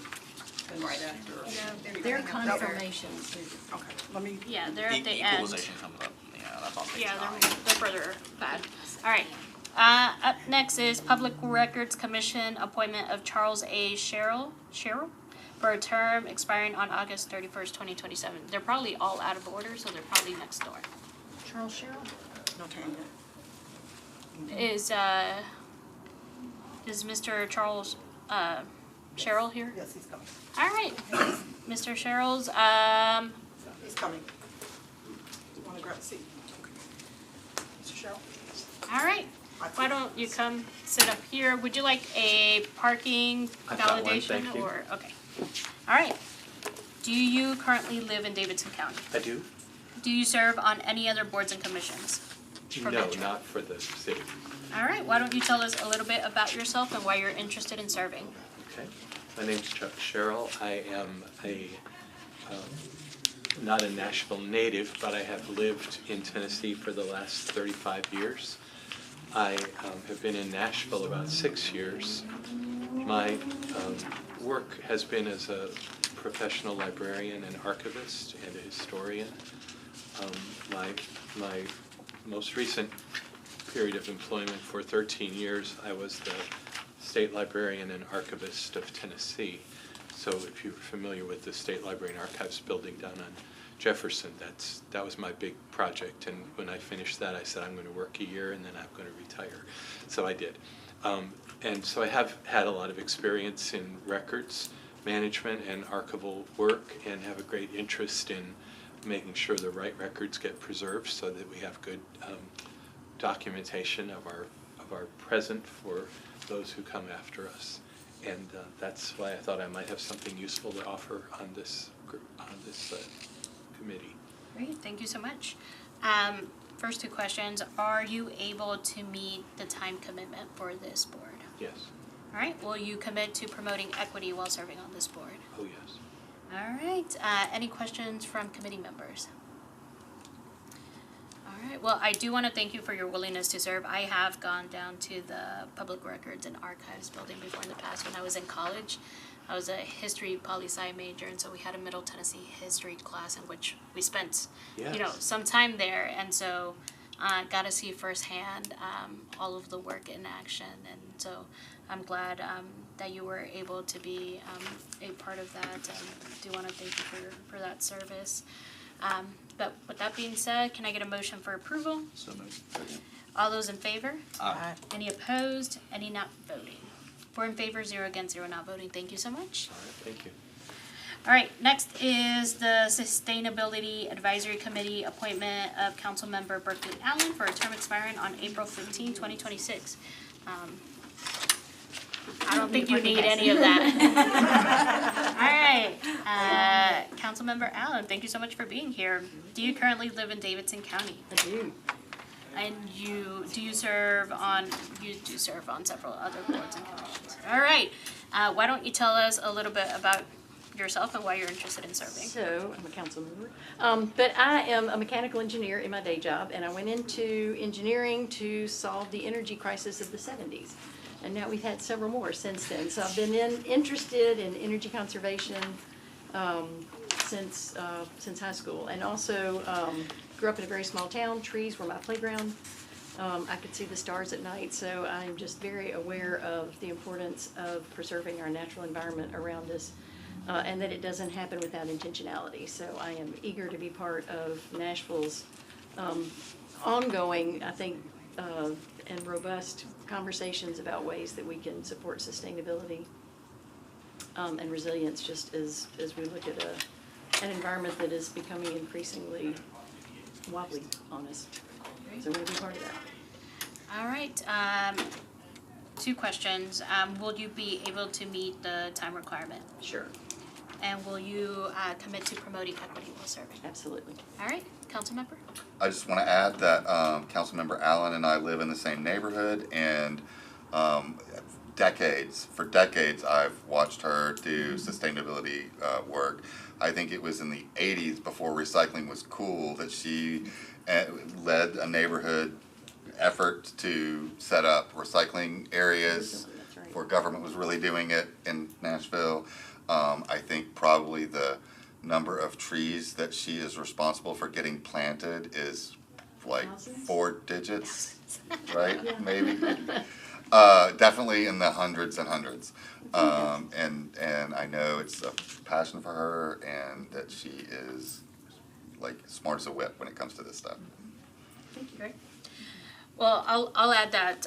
been right after. Their confirmations. Okay, let me, Yeah, they're at the end. Equalization comes up, yeah, that's on page Yeah, 9. they're further back. All right. Up next is Public Records Commission appointment of Charles A. Sherrill for a term expiring on August 31st, 2027. They're probably all out of order, so they're probably next door. Charles Sherrill? no Tanya. Is Mr. Charles Sherrill here? Yes, he's coming. All right, Mr. Sherrill's, He's coming. grab a seat. Mr. Sherrill? All right, why don't you come sit up here? Would you like a parking I've got one, validation thank you. or, okay. All right. Do you currently live in Davidson County? I do? Do you serve on any other boards and commissions? for No, Metro? not for the city. All right, why don't you tell us a little bit about yourself and why you're interested in serving? Okay. My name's Chuck Sherrill. I am not a Nashville native, but I have lived in Tennessee for the last 35 years. I have been in Nashville about 6 years. My work has been as a professional librarian and archivist and a historian. My most recent period of employment for 13 years, I was the state librarian and archivist of Tennessee. So if you're familiar with the State Library and Archives building down on Jefferson, that was my big project. And when I finished that, I said I'm going to work a year and then I'm going to retire. So I did. And so I have had a lot of experience in records management and archival work, and have a great interest in making sure the right records get preserved so that we have good documentation of our present for those who come after us. And that's why I thought I might have something useful to offer on this committee. Great, thank you so much. First two questions, are you able to meet the time commitment for this board? Yes. All right, will you commit to promoting equity while serving on this board? Oh, yes. All right, any questions from committee members? All right, well, I do want to thank you for your willingness to serve. I have gone down to the Public Records and Archives building before in the past when I was in college. I was a history poli-sci major, and so we had a Middle Tennessee history class in which we spent, some time there, and so got to see firsthand all of the work in action, and so I'm glad that you were able to be a part of that, and do want to thank you for that service. But with that being said, can I get a motion for approval? So moved. All those in favor? Aye. Any opposed? Any not voting? 4 in favor, 0 against, 0 not voting. Thank you so much. All right, thank you. All right, next is the Sustainability Advisory Committee appointment of Councilmember Berkeley Allen for a term expiring on April 15, 2026. I don't think you need any of that. All right, Councilmember Allen, thank you so much for being here. Do you currently live in Davidson County? I do. And you do serve on several other boards and commissions. All right, why don't you tell us a little bit about yourself and why you're interested in serving? So, I'm a council member. But I am a mechanical engineer in my day job, and I went into engineering to solve the energy crisis of the 70s. And now we've had several more since then. So I've been interested in energy conservation since high school, and also grew up in a very small town. Trees were my playground. I could see the stars at night, so I'm just very aware of the importance of preserving our natural environment around us, and that it doesn't happen without intentionality. So I am eager to be part of Nashville's ongoing, I think, and robust conversations about ways that we can support sustainability and resilience, just as we look at an environment that is becoming increasingly wobbly on us. So we're going to be part of that. All right, 2 questions. Will you be able to meet the time requirement? Sure. And will you commit to promoting equity while serving? Absolutely. All right, Councilmember? I just want to add that Councilmember Allen and I live in the same neighborhood, and for decades I've watched her do sustainability work. I think it was in the 80s, before recycling was cool, that she led a neighborhood effort to set up recycling areas That's right. before government was really doing it in Nashville. I think probably the number of trees that she is responsible for getting planted is like Thousands? 4 digits, right? Maybe. Definitely in the hundreds and hundreds. And I know it's a passion for her, and that she is like smart as a whip when it comes to this stuff. Thank you. Great. Well, I'll add that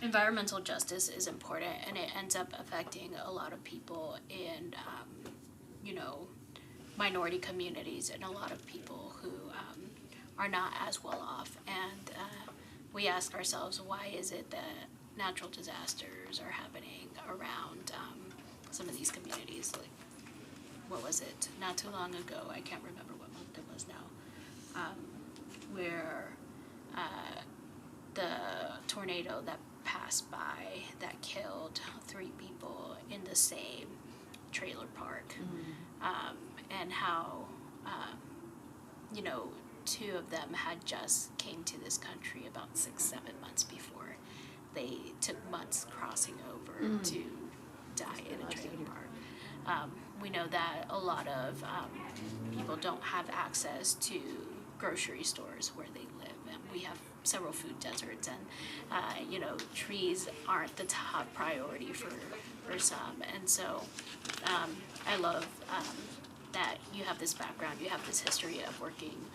environmental justice is important, and it ends up affecting a lot of people in, minority communities, and a lot of people who are not as well off. And we ask ourselves, why is it that natural disasters are happening around some of these communities? Like, what was it? Not too long ago, I can't remember what month it was now, where the tornado that passed by that killed 3 people in the same trailer park, and how, 2 of them had just came to this country about 6-7 months before. They took months crossing over to die in a trailer park. We know that a lot of people don't have access to grocery stores where they live, and we have several food deserts, and trees aren't the top priority for some. And so I love that you have this background, you have this history of working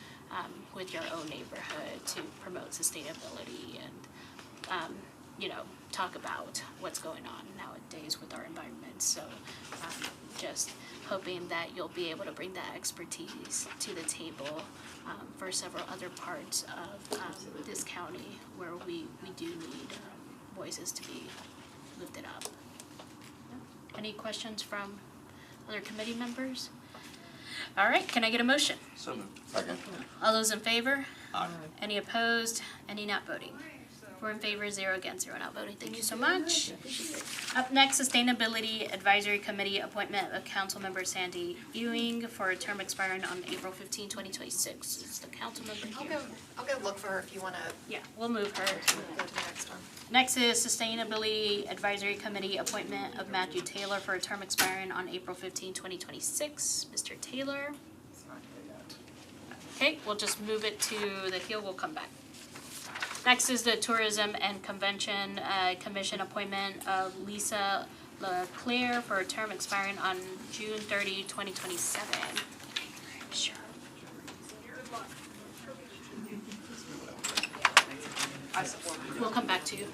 with your own neighborhood to promote sustainability and talk about what's going on nowadays with our environment. So just hoping that you'll be able to bring that expertise to the table for several other parts of this county where we do need voices to be lifted up. Any questions from other committee members? All right, can I get a motion? So moved. Second. All those in favor? Aye. Any opposed? Any not voting? 4 in favor, 0 against, 0 not voting. Thank you so much. Up next, Sustainability Advisory Committee appointment of Councilmember Sandy Ewing for a term expiring on April 15, 2026. Is the councilmember here? I'll go look for her if you wanna Yeah, we'll move her. go to the next one. Next is Sustainability Advisory Committee appointment of Matthew Taylor for a term expiring on April 15, 2026. Mr. Taylor. Okay, we'll just move it to the heel, we'll come back. Next is the Tourism and Convention Commission appointment of Lisa LeClaire for a term expiring on June 30, 2027. Sure. We'll come back to you.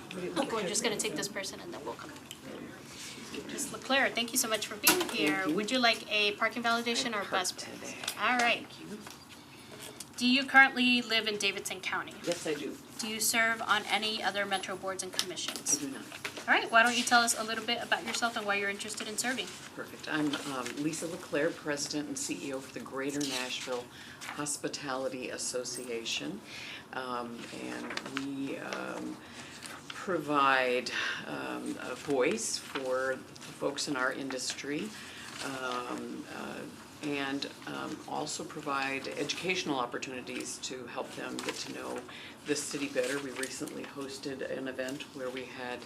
We're just gonna take this person and then we'll come back. Ms. LeClaire, thank you so much for being here. Would you like a parking validation or a bus pass? All right. Do you currently live in Davidson County? Yes, I do. Do you serve on any other metro boards and commissions? I do not. All right, why don't you tell us a little bit about yourself and why you're interested in serving? Perfect. I'm Lisa LeClaire, President and CEO for the Greater Nashville Hospitality Association. And we provide a voice for the folks in our industry. And also provide educational opportunities to help them get to know the city better. We recently hosted an event where we had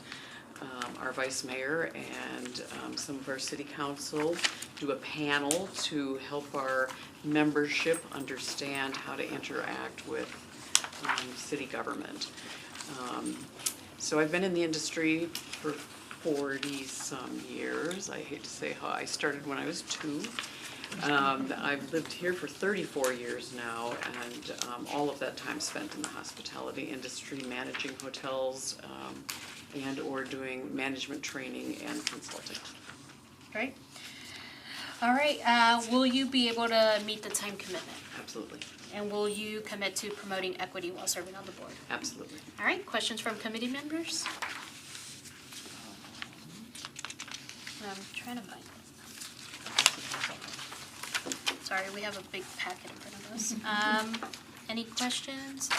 our vice mayor and some of our city council do a panel to help our membership understand how to interact with city government. So I've been in the industry for 40-some years. I hate to say how I started when I was 2. I've lived here for 34 years now, and all of that time spent in the hospitality industry, managing hotels, and or doing management training and consulting. Great. All right, will you be able to meet the time commitment? Absolutely. And will you commit to promoting equity while serving on the board? Absolutely. All right, questions from committee members? I'm trying to find it. Sorry, we have a big packet in front of us. Any questions?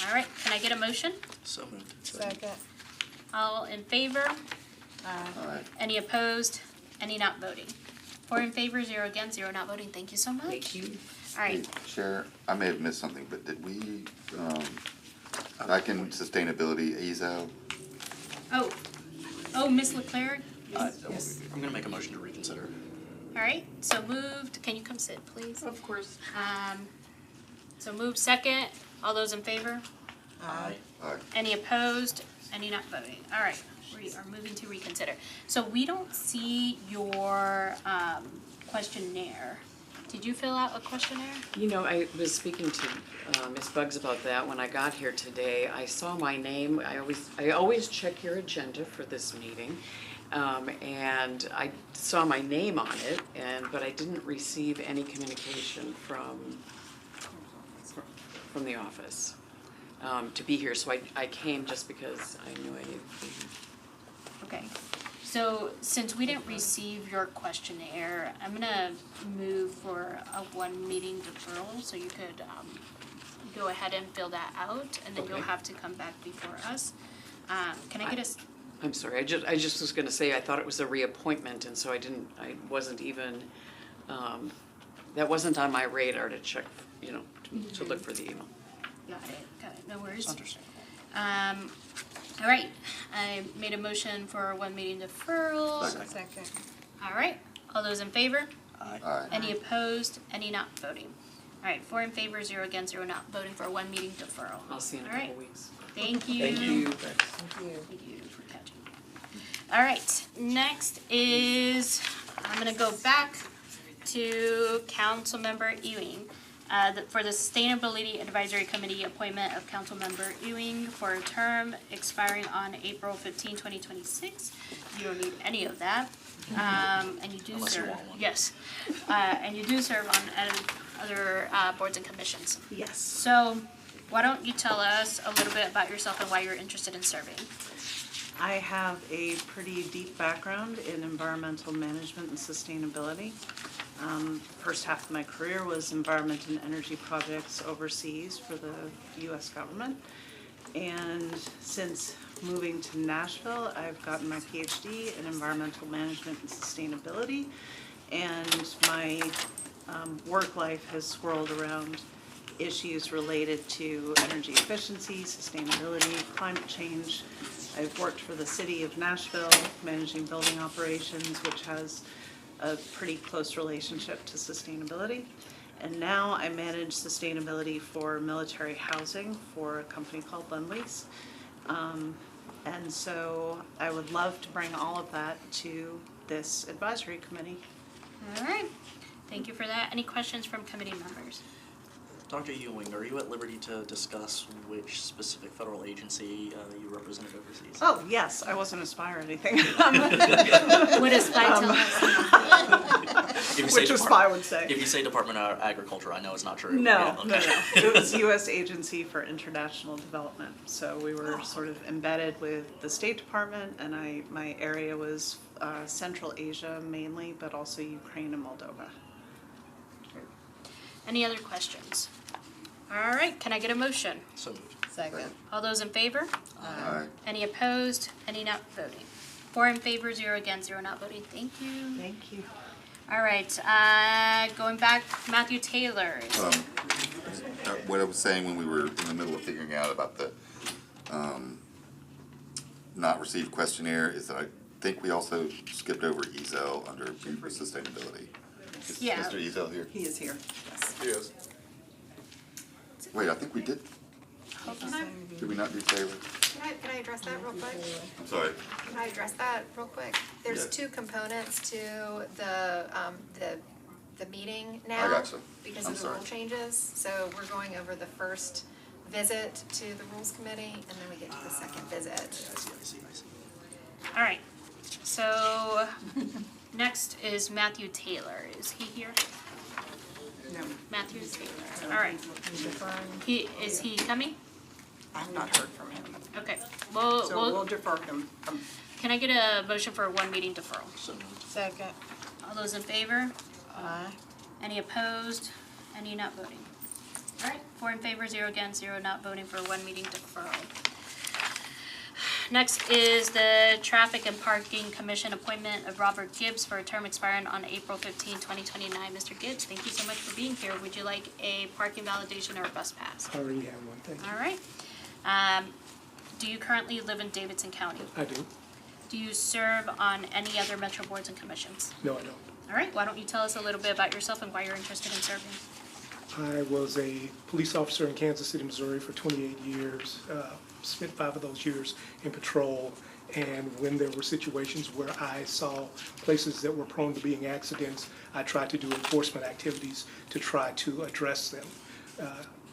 All right, can I get a motion? So moved. Second. All in favor? Aye. Any opposed? Any not voting? 4 in favor, 0 against, 0 not voting. Thank you so much. Thank you. All right, Chair, I may have missed something, but did we, back in sustainability, EZO? oh, Ms. LeClaire? I'm gonna make a motion to reconsider. All right, so moved. Can you come sit, please? Of course. So moved second. All those in favor? Aye. Aye. Any opposed? Any not voting? All right, we are moving to reconsider. So we don't see your questionnaire. Did you fill out a questionnaire? You know, I was speaking to Ms. Buggs about that when I got here today. I saw my name. I always check your agenda for this meeting. And I saw my name on it, but I didn't receive any communication from from the office to be here, so I came just because I knew I needed to be here. Okay, so since we didn't receive your questionnaire, I'm gonna move for a one meeting deferral, so you could, go ahead and fill that out, and then you'll Okay. have to come back before us. Can I get a, I'm sorry, I just was gonna say, I thought it was a reappointment, and so I wasn't even, that wasn't on my radar to check, to look for the email. got it, no worries. All right, I made a motion for one meeting deferral. Second. All right, all those in favor? Aye. Any opposed? Any not voting? All right, 4 in favor, 0 against, 0 not voting for a one meeting deferral. I'll see you in a All right. couple weeks. Thank you. Thank you. Thank you for catching. All right, next is, I'm gonna go back to Councilmember Ewing. For the Sustainability Advisory Committee appointment of Councilmember Ewing for a term expiring on April 15, 2026. You don't need any of that. And you do Unless you serve, want one. yes. And you do serve on other boards and commissions. Yes. So why don't you tell us a little bit about yourself and why you're interested in serving? I have a pretty deep background in environmental management and sustainability. First half of my career was environment and energy projects overseas for the US government. And since moving to Nashville, I've gotten my PhD in environmental management and sustainability. And my work life has swirled around issues related to energy efficiency, sustainability, climate change. I've worked for the city of Nashville, managing building operations, which has a pretty close relationship to sustainability. And now I manage sustainability for military housing for a company called Lend-Lease. And so I would love to bring all of that to this advisory committee. All right, thank you for that. Any questions from committee members? Dr. Ewing, are you at liberty to discuss which specific federal agency you represented overseas? Oh, yes, I wasn't Aspire or anything. What does Spy tell us? Which Aspire would say. If you say Department of Agriculture, I know it's not true. No, Yeah, okay. no. It was U.S. Agency for International Development. So we were sort of embedded with the State Department, and my area was Central Asia mainly, but also Ukraine and Moldova. Any other questions? All right, can I get a motion? So moved. Second. All those in favor? Aye. Any opposed? Any not voting? 4 in favor, 0 against, 0 not voting. Thank you. Thank you. All right, going back, Matthew Taylor. What I was saying when we were in the middle of figuring out about the not received questionnaire is that I think we also skipped over Ezel under sustainability. Is Yeah. Mr. Ezel here? He is here. Yes. Yes. Wait, I think we did. Did we not do favor? Can I address that real quick? I'm sorry. Can I address that real quick? There's Yeah. two components to the meeting now. I gotcha. Because I'm of the sorry. rule changes. So we're going over the first visit to the Rules Committee, and then we get to the second visit. I see. All right, so next is Matthew Taylor. Is he here? No. Matthew Taylor, all right. Is he coming? I've not heard from him. Okay, So we'll defer him. Can I get a motion for one meeting deferral? So moved. Second. All those in favor? Aye. Any opposed? Any not voting? All right, 4 in favor, 0 against, 0 not voting for one meeting deferral. Next is the Traffic and Parking Commission appointment of Robert Gibbs for a term expiring on April 15, 2029. Mr. Gibbs, thank you so much for being here. Would you like a parking validation or a bus pass? I already have one, thank you. All right. Do you currently live in Davidson County? I do. Do you serve on any other metro boards and commissions? No, I don't. All right, why don't you tell us a little bit about yourself and why you're interested in serving? I was a police officer in Kansas City, Missouri for 28 years. Spent 5 of those years in patrol. And when there were situations where I saw places that were prone to being accidents, I tried to do enforcement activities to try to address them.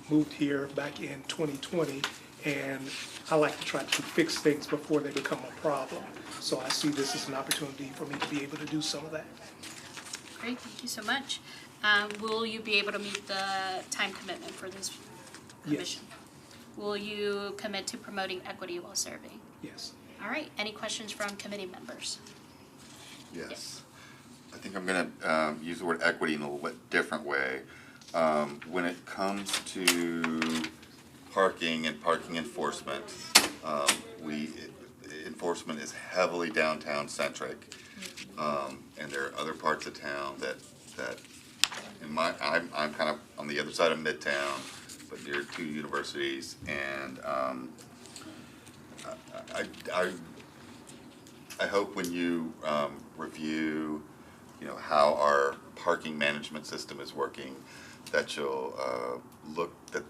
Moved here back in 2020, and I like to try to fix things before they become a problem. So I see this as an opportunity for me to be able to do some of that. Great, thank you so much. Will you be able to meet the time commitment for this? commission. Will you commit to promoting equity while serving? Yes. All right, any questions from committee members? Yes. I think I'm gonna use the word equity in a little bit different way. When it comes to parking and parking enforcement, enforcement is heavily downtown centric. And there are other parts of town that I'm kind of on the other side of Midtown, but near two universities, and I hope when you review, how our parking management system is working, that you'll look that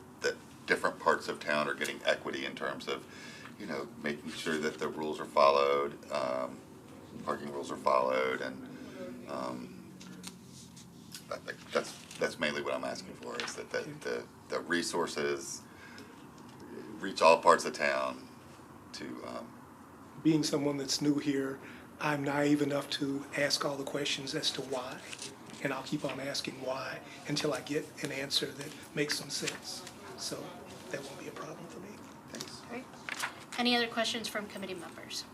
different parts of town are getting equity in terms of, making sure that the rules are followed, parking rules are followed, and that's mainly what I'm asking for, is that the resources reach all parts of town to. Being someone that's new here, I'm naive enough to ask all the questions as to why, and I'll keep on asking why until I get an answer that makes some sense. So that won't be a problem for me. Thanks. Great. Any other questions from committee members?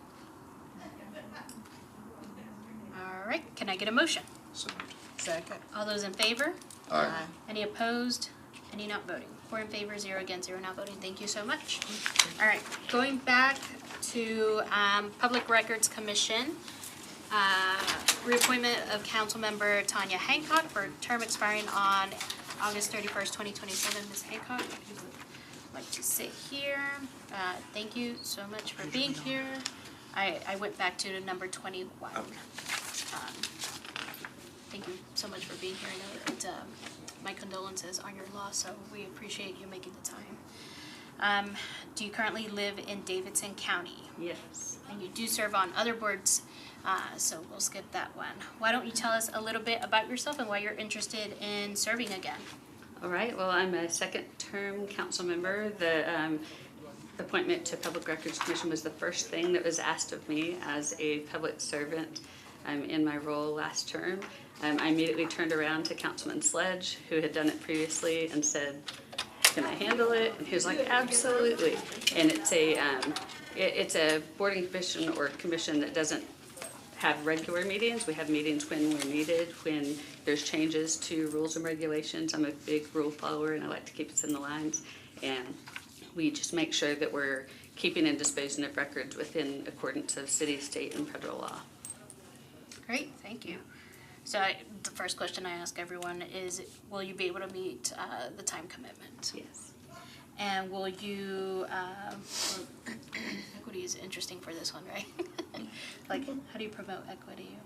All right, can I get a motion? So moved. Second. All those in favor? Aye. Any opposed? Any not voting? 4 in favor, 0 against, 0 not voting. Thank you so much. All right, going back to Public Records Commission, reappointment of council member Tanya Hancock for term expiring on August 31st, 2027. Ms. Hancock, if you would like to sit here. Thank you so much for being here. I went back to number 21. Thank you so much for being here. I know that my condolences on your loss, so we appreciate you making the time. Do you currently live in Davidson County? Yes. And you do serve on other boards, so we'll skip that one. Why don't you tell us a little bit about yourself and why you're interested in serving again? All right, well, I'm a second-term council member. The appointment to Public Records Commission was the first thing that was asked of me as a public servant in my role last term. I immediately turned around to Councilman Sledge, who had done it previously, and said, "Can I handle it?" And he was like, "Absolutely." And it's a boarding commission or commission that doesn't have regular meetings. We have meetings when we're needed, when there's changes to rules and regulations. I'm a big rule follower, and I like to keep us in the lines. And we just make sure that we're keeping and disposing of records within accordance of city, state, and federal law. Great, thank you. So the first question I ask everyone is, will you be able to meet the time commitment? Yes. And will you, equity is interesting for this one, right? Like, how do you promote equity,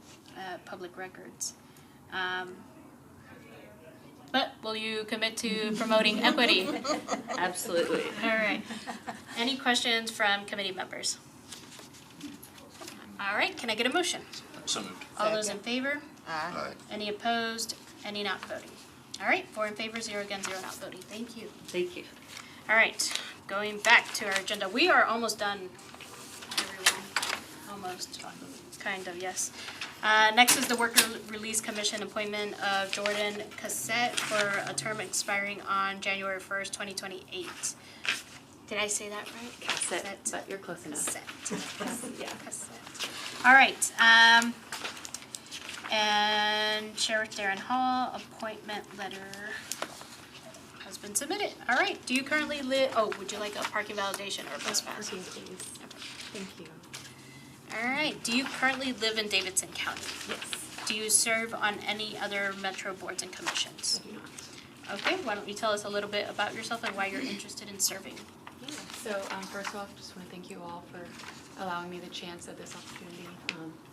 public records? But will you commit to promoting equity? Absolutely. All right. Any questions from committee members? All right, can I get a motion? So moved. All those in favor? Aye. Any opposed? Any not voting? All right, 4 in favor, 0 against, 0 not voting. Thank you. Thank you. All right, going back to our agenda. We are almost done, everyone. Almost. Kind of, yes. Next is the Worker Release Commission appointment of Jordan Cassette for a term expiring on January 1st, 2028. Did I say that right? Cassette, but you're close enough. Cassette. Yeah. Cassette. All right. And Sheriff Darren Hall, appointment letter has been submitted. All right, do you currently live, would you like a parking validation or a bus pass? Parking, please. Thank you. All right, do you currently live in Davidson County? Yes. Do you serve on any other metro boards and commissions? I do not. Okay, why don't you tell us a little bit about yourself and why you're interested in serving? Yeah. So first off, just want to thank you all for allowing me the chance at this opportunity.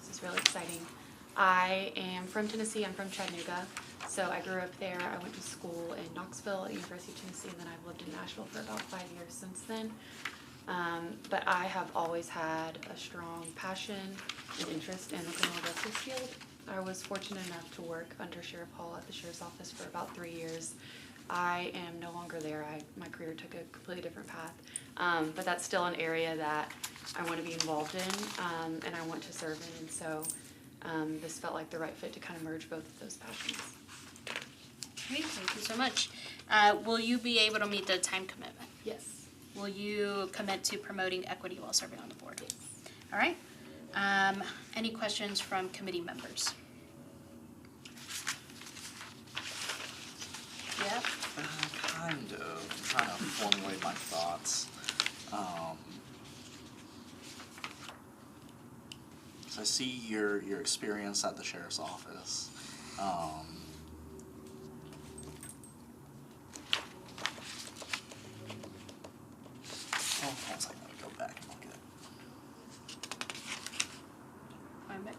This is really exciting. I am from Tennessee. I'm from Chattanooga. So I grew up there. I went to school in Knoxville at University of Tennessee, and then I've lived in Nashville for about 5 years since then. But I have always had a strong passion and interest in the criminal justice field. I was fortunate enough to work under Sheriff Hall at the Sheriff's Office for about 3 years. I am no longer there. My career took a completely different path. But that's still an area that I want to be involved in, and I want to serve in. And so this felt like the right fit to kind of merge both of those passions. Great, thank you so much. Will you be able to meet the time commitment? Yes. Will you commit to promoting equity while serving on the board? Yes. All right. Any questions from committee members? Yep. Kind of. I'm trying to formulate my thoughts. So I see your experience at the sheriff's office. Oh, hold on a second, let me go back and look at it.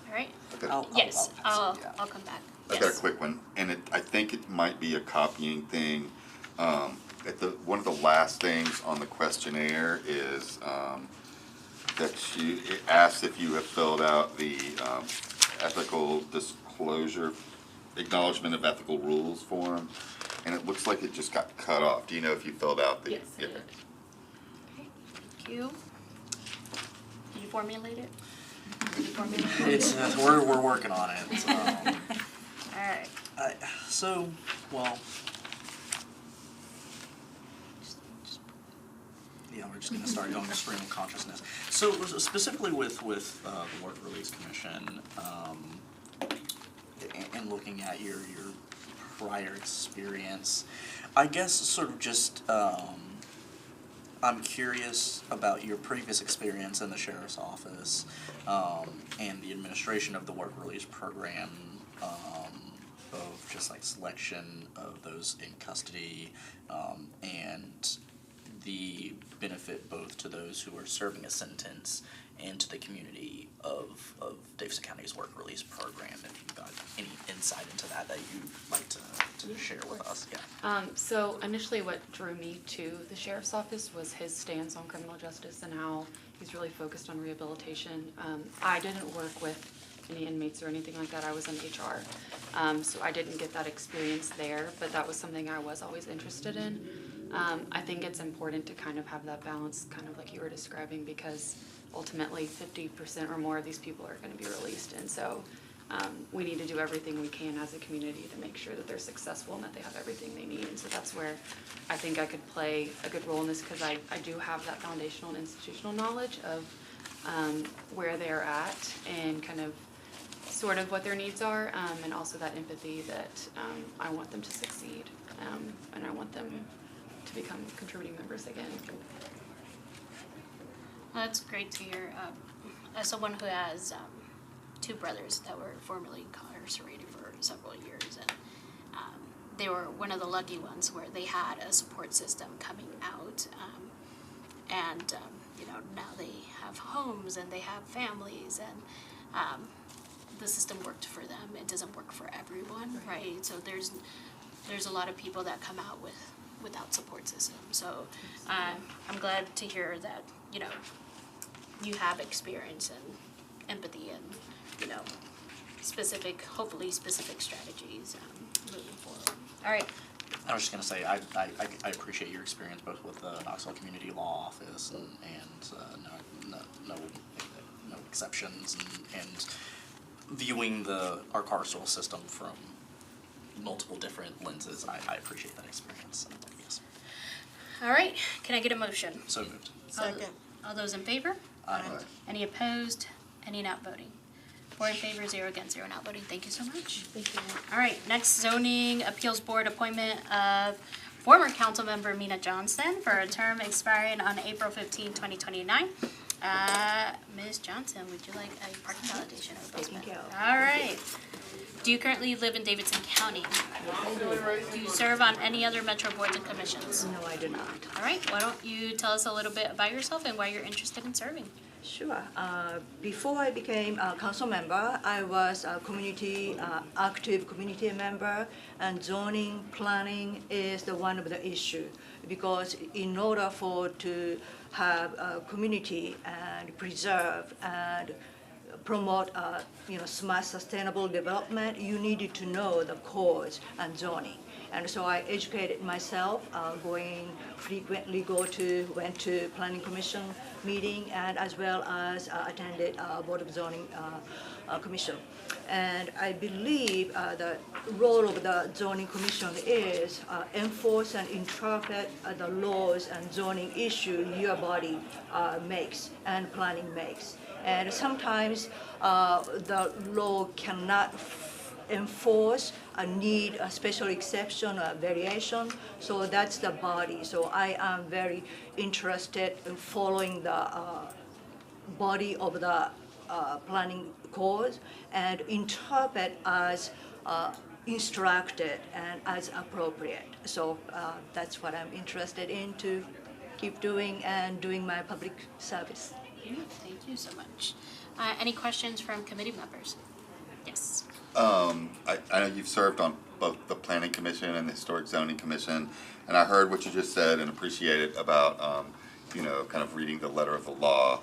All right. Okay. I'll come back. I've got a quick one, and I think it might be a copying thing. One of the last things on the questionnaire is that it asks if you have filled out the ethical disclosure, acknowledgement of ethical rules form, and it looks like it just got cut off. Do you know if you filled out the? Yes, I did. Thank you. Did you formulate it? It's we're working on it. All right. Yeah, we're just going to start going to stream of consciousness. So specifically with the Work Release Commission, and looking at your prior experience, I guess sort of just I'm curious about your previous experience in the sheriff's office and the administration of the Work Release Program, of just like selection of those in custody, and the benefit both to those who are serving a sentence and to the community of Davidson County's Work Release Program. If you've got any insight into that you'd like to share with us, yeah. So initially what drew me to the sheriff's office was his stance on criminal justice and how he's really focused on rehabilitation. I didn't work with any inmates or anything like that. I was in HR. So I didn't get that experience there, but that was something I was always interested in. I think it's important to kind of have that balance, kind of like you were describing, because ultimately 50% or more of these people are going to be released. And so we need to do everything we can as a community to make sure that they're successful and that they have everything they need. And so that's where I think I could play a good role in this, because I do have that foundational and institutional knowledge of where they're at and kind of sort of what their needs are, and also that empathy that I want them to succeed, and I want them to become contributing members again. That's great to hear. As someone who has two brothers that were formerly incarcerated for several years, and they were one of the lucky ones where they had a support system coming out, and now they have homes and they have families, and the system worked for them. It doesn't work for everyone, right? So there's a lot of people that come out without support system. So I'm glad to hear that you have experience and empathy and hopefully specific strategies moving forward. All right. I was just going to say, I appreciate your experience both with the Knoxville Community Law Office and no exceptions, and viewing our carceral system from multiple different lenses. I appreciate that experience. Yes. All right. Can I get a motion? So moved. Second. All those in favor? Aye. Any opposed? Any not voting? 4 in favor, 0 against, 0 not voting. Thank you so much. Thank you. All right, next zoning appeals board appointment of former council member Mina Johnson for a term expiring on April 15, 2029. Ms. Johnson, would you like a parking validation or replacement? Thank you. All right. Do you currently live in Davidson County? Do you serve on any other metro boards and commissions? No, I do not. All right, why don't you tell us a little bit about yourself and why you're interested in serving? Sure. Before I became a council member, I was a active community member, and zoning planning is one of the issue, because in order to have a community and preserve and promote smart sustainable development, you needed to know the codes and zoning. And so I educated myself, went to Planning Commission meeting, and as well as attended Board of Zoning Commission. And I believe the role of the zoning commission is enforce and interpret the laws and zoning issue your body makes and planning makes. And sometimes the law cannot enforce a need a special exception or variation, so that's the body. So I am very interested in following the body of the planning code and interpret as instructed and as appropriate. So that's what I'm interested in to keep doing and doing my public service. Thank you so much. Any questions from committee members? Yes. I know you've served on both the Planning Commission and the Historic Zoning Commission, and I heard what you just said and appreciated about, you know, kind of reading the letter of the law.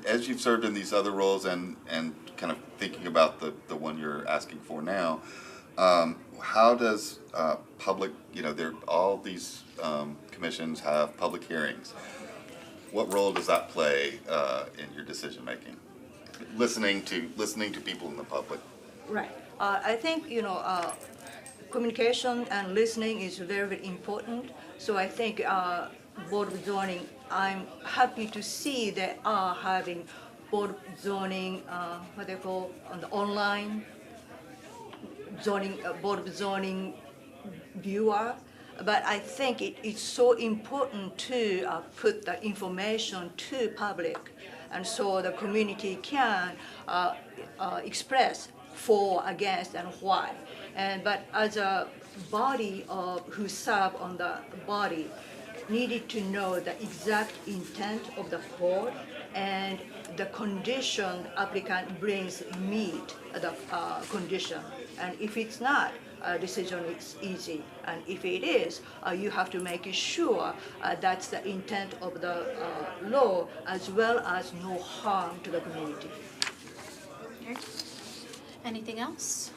As you've served in these other roles and kind of thinking about the one you're asking for now, how does public, you know, all these commissions have public hearings. What role does that play in your decision making? Listening to people in the public. Right. I think, communication and listening is very, very important. So I think Board of Zoning, I'm happy to see they are having Board of Zoning, what they call on the online zoning, Board of Zoning viewer. But I think it's so important to put the information to public, and so the community can express for, against, and why. But as a body who serve on the body, needed to know the exact intent of the board and the condition applicant brings meet the condition. And if it's not, decision is easy. And if it is, you have to make sure that's the intent of the law, as well as no harm to the community. Anything else?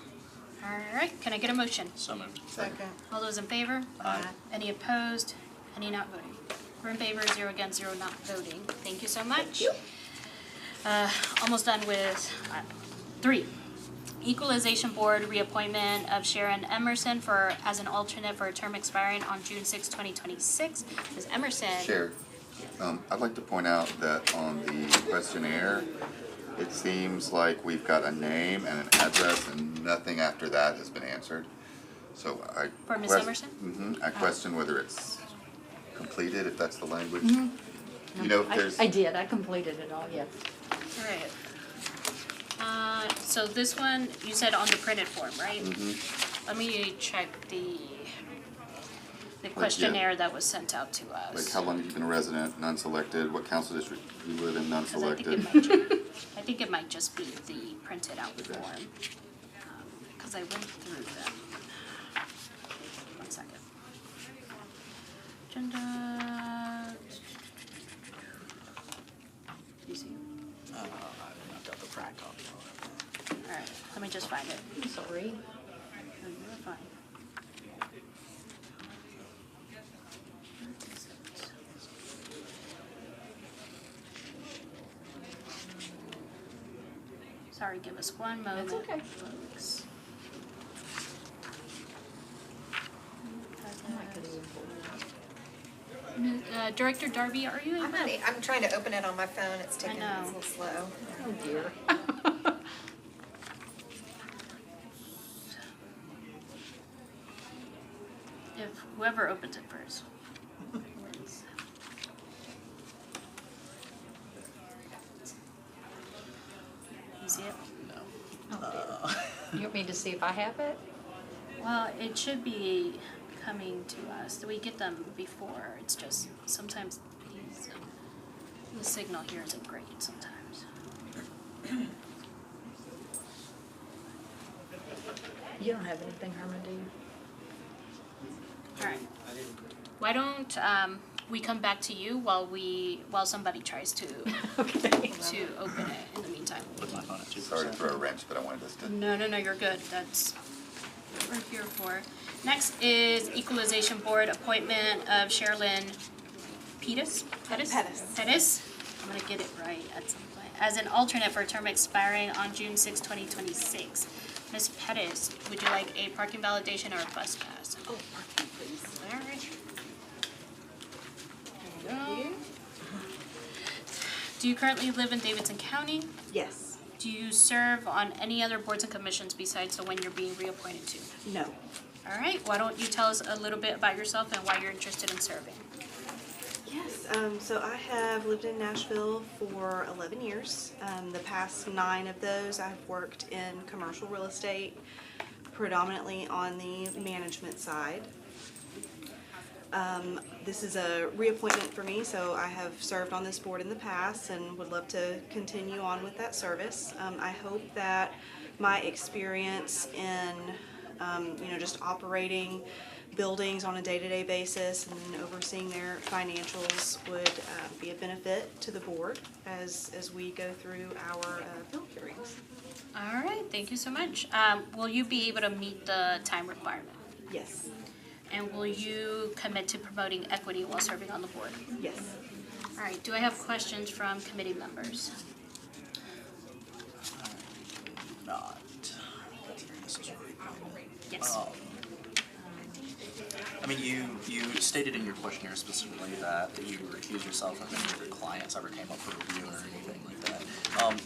All right, can I get a motion? So moved. Second. All those in favor? Aye. Any opposed? Any not voting? 4 in favor, 0 against, 0 not voting. Thank you so much. Almost done with 3. Equalization Board reappointment of Sharon Emerson as an alternate for a term expiring on June 6, 2026. Ms. Emerson. Chair, I'd like to point out that on the questionnaire, it seems like we've got a name and an address and nothing after that has been answered. So For Ms. Emerson? I question whether it's completed, if that's the language. Mm-hmm. You know, if there's. I did, I completed it all, yes. All right. So this one, you said on the printed form, right? Mm-hmm. Let me check the questionnaire that was sent out to us. Like how long have you been a resident, none-selected, what council district you live in, 'Cause none-selected? I think it might just be the printed out form, because I went through them. 1 second. Agenda. You see? I've got the crack copy. All right, let me just find it. I'm sorry. No, you're fine. Sorry, give us one moment. That's okay. Folks. Director Darby, are you able? I'm trying to open it on my phone, it's taking, know. it's a little slow. Oh dear. If whoever opens it first wins. You see it? You want me to see if I have it? Well, it should be coming to us. We get them before. It's just sometimes the signal here isn't great sometimes. You don't have anything, Herman, do you? All right. Why don't we come back to you while somebody tries to Okay. to open it in the meantime. Put my phone at 2%. Sorry to throw a wrench, but I wanted us to. No, you're good. we're here for. Next is Equalization Board appointment of Sherilyn Pettis. I'm gonna get it right at some point. As an alternate for a term expiring on June 6, 2026. Ms. Pettis, would you like a parking validation or a bus pass? Oh, parking, please. All right. There you go. Do you currently live in Davidson County? Yes. Do you serve on any other boards and commissions besides the one you're being reappointed to? No. All right, why don't you tell us a little bit about yourself and why you're interested in serving? Yes, so I have lived in Nashville for 11 years. The past 9 of those I've worked in commercial real estate, predominantly on the management side. This is a reappointment for me, so I have served on this board in the past and would love to continue on with that service. I hope that my experience in just operating buildings on a day-to-day basis and overseeing their financials would be a benefit to the board as we go through our bill hearings. All right, thank you so much. Will you be able to meet the time requirement? Yes. And will you commit to promoting equity while serving on the board? Yes. All right, do I have questions from committee members? Not. Yes. I mean, you stated in your questionnaire specifically that you recuse yourself if any of your clients ever came up for review or anything like that.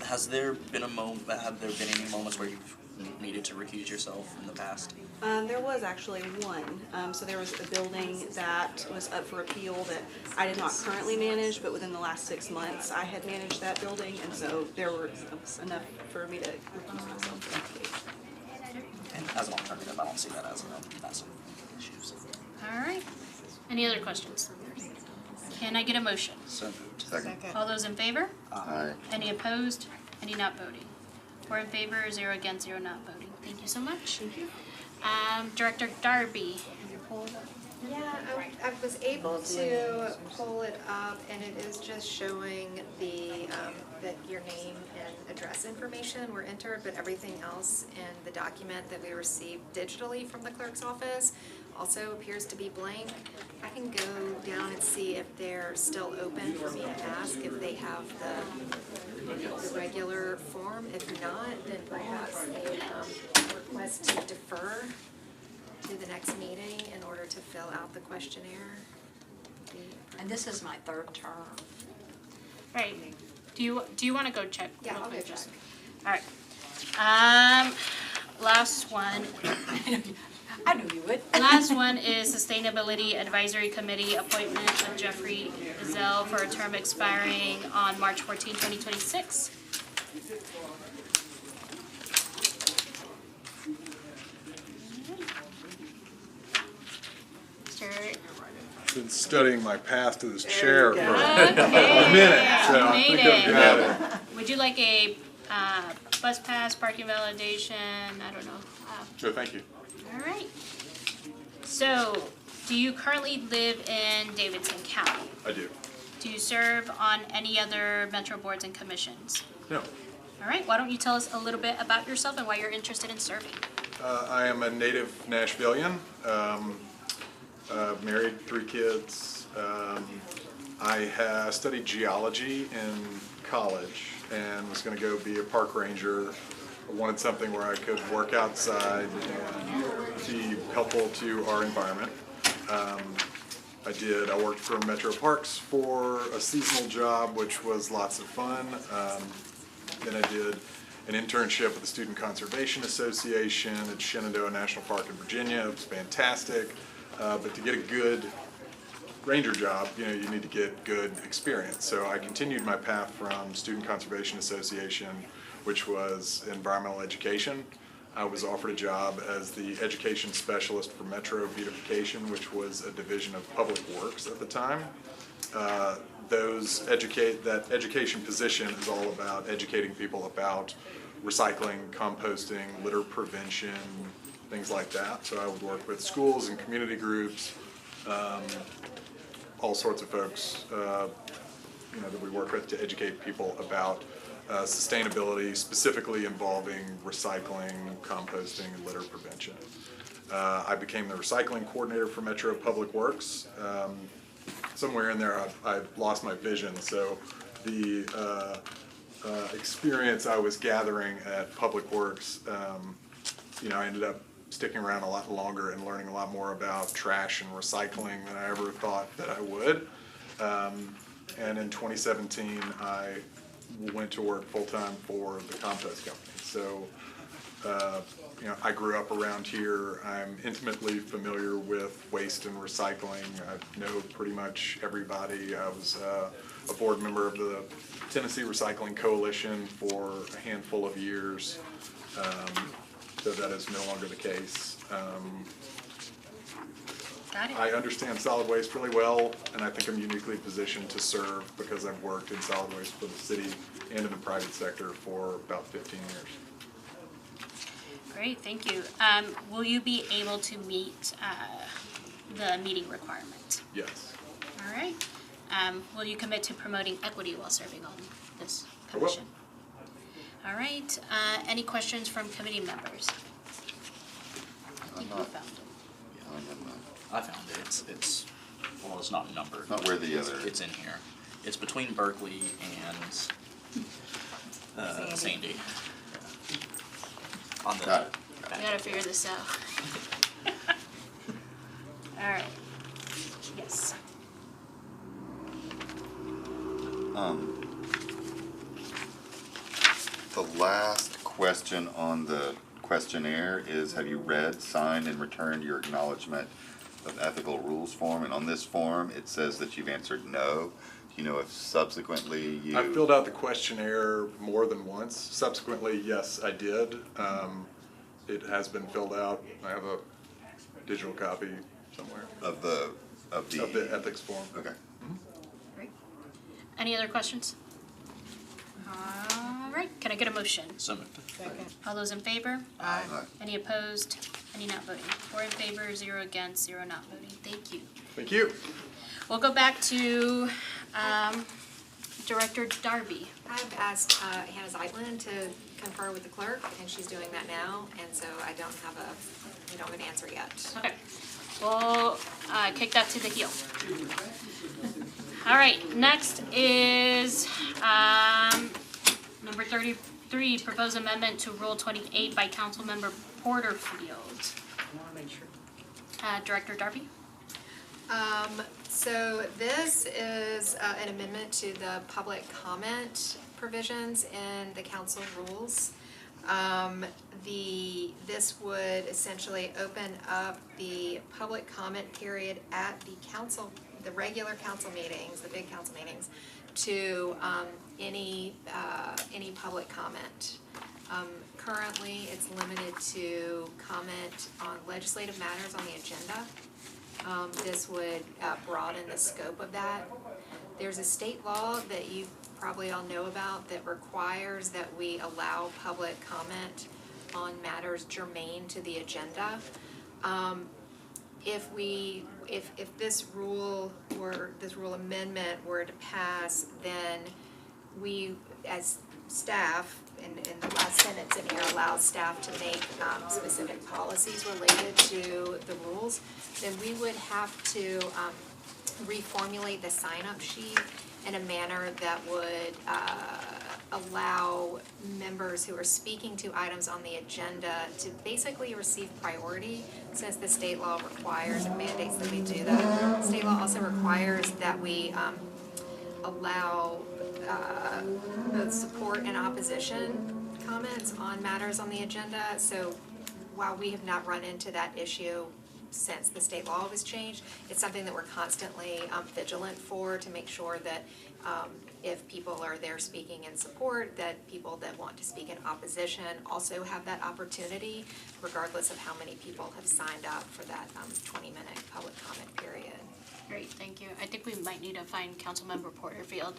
Have there been any moments where you've needed to recuse yourself in the past? There was actually one. So there was a building that was up for appeal that I did not currently manage, but within the last 6 months I had managed that building, and so there was enough for me to recuse myself from that case. And as an alternative, I don't see that as a massive issue. So. All right. Any other questions? Can I get a motion? So moved. Second. All those in favor? Aye. Any opposed? Any not voting? 4 in favor, 0 against, 0 not voting. Thank you so much. Thank you. Director Darby, have you pulled up? Yeah, I was able to pull it up, and it is just showing the, that your name and address information were entered, but everything else in the document that we received digitally from the clerk's office also appears to be blank. I can go down and see if they're still open for me to ask if they have the regular form. If not, then perhaps a request to defer to the next meeting in order to fill out the questionnaire. And this is my 3rd term. Right. Do you want to go check? Yeah, I'll go check. All right. Last one. I knew you would. Last one is Sustainability Advisory Committee appointment of Jeffrey Zell for a term expiring on March 14, 2026. Been studying my path to this chair for Okay. a minute, so I You think made I've got it. Would you like a bus pass, parking validation? I don't know. So thank you. All right. So, do you currently live in Davidson County? I do. Do you serve on any other metro boards and commissions? No. All right, why don't you tell us a little bit about yourself and why you're interested in serving? I am a native Nashvilleian. Married, 3 kids. I studied geology in college and was going to go be a park ranger. I wanted something where I could work outside and be helpful to our environment. I worked for Metro Parks for a seasonal job, which was lots of fun. Then I did an internship with the Student Conservation Association at Shenandoah National Park in Virginia. It was fantastic. But to get a good ranger job, you need to get good experience. So I continued my path from Student Conservation Association, which was environmental education. I was offered a job as the education specialist for Metro Beautification, which was a division of Public Works at the time. That education position is all about educating people about recycling, composting, litter prevention, things like that. So I would work with schools and community groups, all sorts of folks, that we work with to educate people about sustainability, specifically involving recycling, composting, and litter prevention. I became the recycling coordinator for Metro Public Works. Somewhere in there, I lost my vision, so the experience I was gathering at Public Works, I ended up sticking around a lot longer and learning a lot more about trash and recycling than I ever thought that I would. And in 2017, I went to work full-time for the compost company. So, I grew up around here. I'm intimately familiar with waste and recycling. I know pretty much everybody. I was a board member of the Tennessee Recycling Coalition for a handful of years. So that is no longer the case. Got it. I understand solid waste really well, and I think I'm uniquely positioned to serve because I've worked in solid waste for the city and in the private sector for about 15 years. Great, thank you. Will you be able to meet the meeting requirement? Yes. All right. Will you commit to promoting equity while serving on this I will. commission? All right. Any questions from committee members? I think you found it. I found it. It's not numbered. Not where the other. It's in here. It's between Berkeley and Sandy. Yeah. On the. Got it. We gotta figure this out. All right. Yes. The last question on the questionnaire is, have you read, signed, and returned your acknowledgement of ethical rules form? And on this form, it says that you've answered no. Do you know if subsequently you... I filled out the questionnaire more than once. Subsequently, yes, I did. It has been filled out. I have a digital copy somewhere. Of the ethics form. Okay. Great. Any other questions? All right. Can I get a motion? So moved. All those in favor? Aye. Any opposed? Any not voting? 4 in favor, 0 against, 0 not voting. Thank you. Thank you. We'll go back to Director Darby. I've asked Hannah Zeitlin to confer with the clerk, and she's doing that now, and so we don't have an answer yet. Okay. We'll kick that to the heel. All right, next is number 33, proposed amendment to Rule 28 by Councilmember Porterfield. Director Darby? So this is an amendment to the public comment provisions in the council rules. This would essentially open up the public comment period at the regular council meetings, the big council meetings, to any public comment. Currently, it's limited to comment on legislative matters on the agenda. This would broaden the scope of that. There's a state law that you probably all know about that requires that we allow public comment on matters germane to the agenda. If this rule amendment were to pass, then we, as staff, in the last sentence in here, allows staff to make specific policies related to the rules, then we would have to reformulate the sign-up sheet in a manner that would allow members who are speaking to items on the agenda to basically receive priority, since the state law requires and mandates that we do that. State law also requires that we allow both support and opposition comments on matters on the agenda. So while we have not run into that issue since the state law was changed, it's something that we're constantly vigilant for, to make sure that if people are there speaking in support, that people that want to speak in opposition also have that opportunity, regardless of how many people have signed up for that 20-minute public comment period. Great, thank you. I think we might need to find Councilmember Porterfield.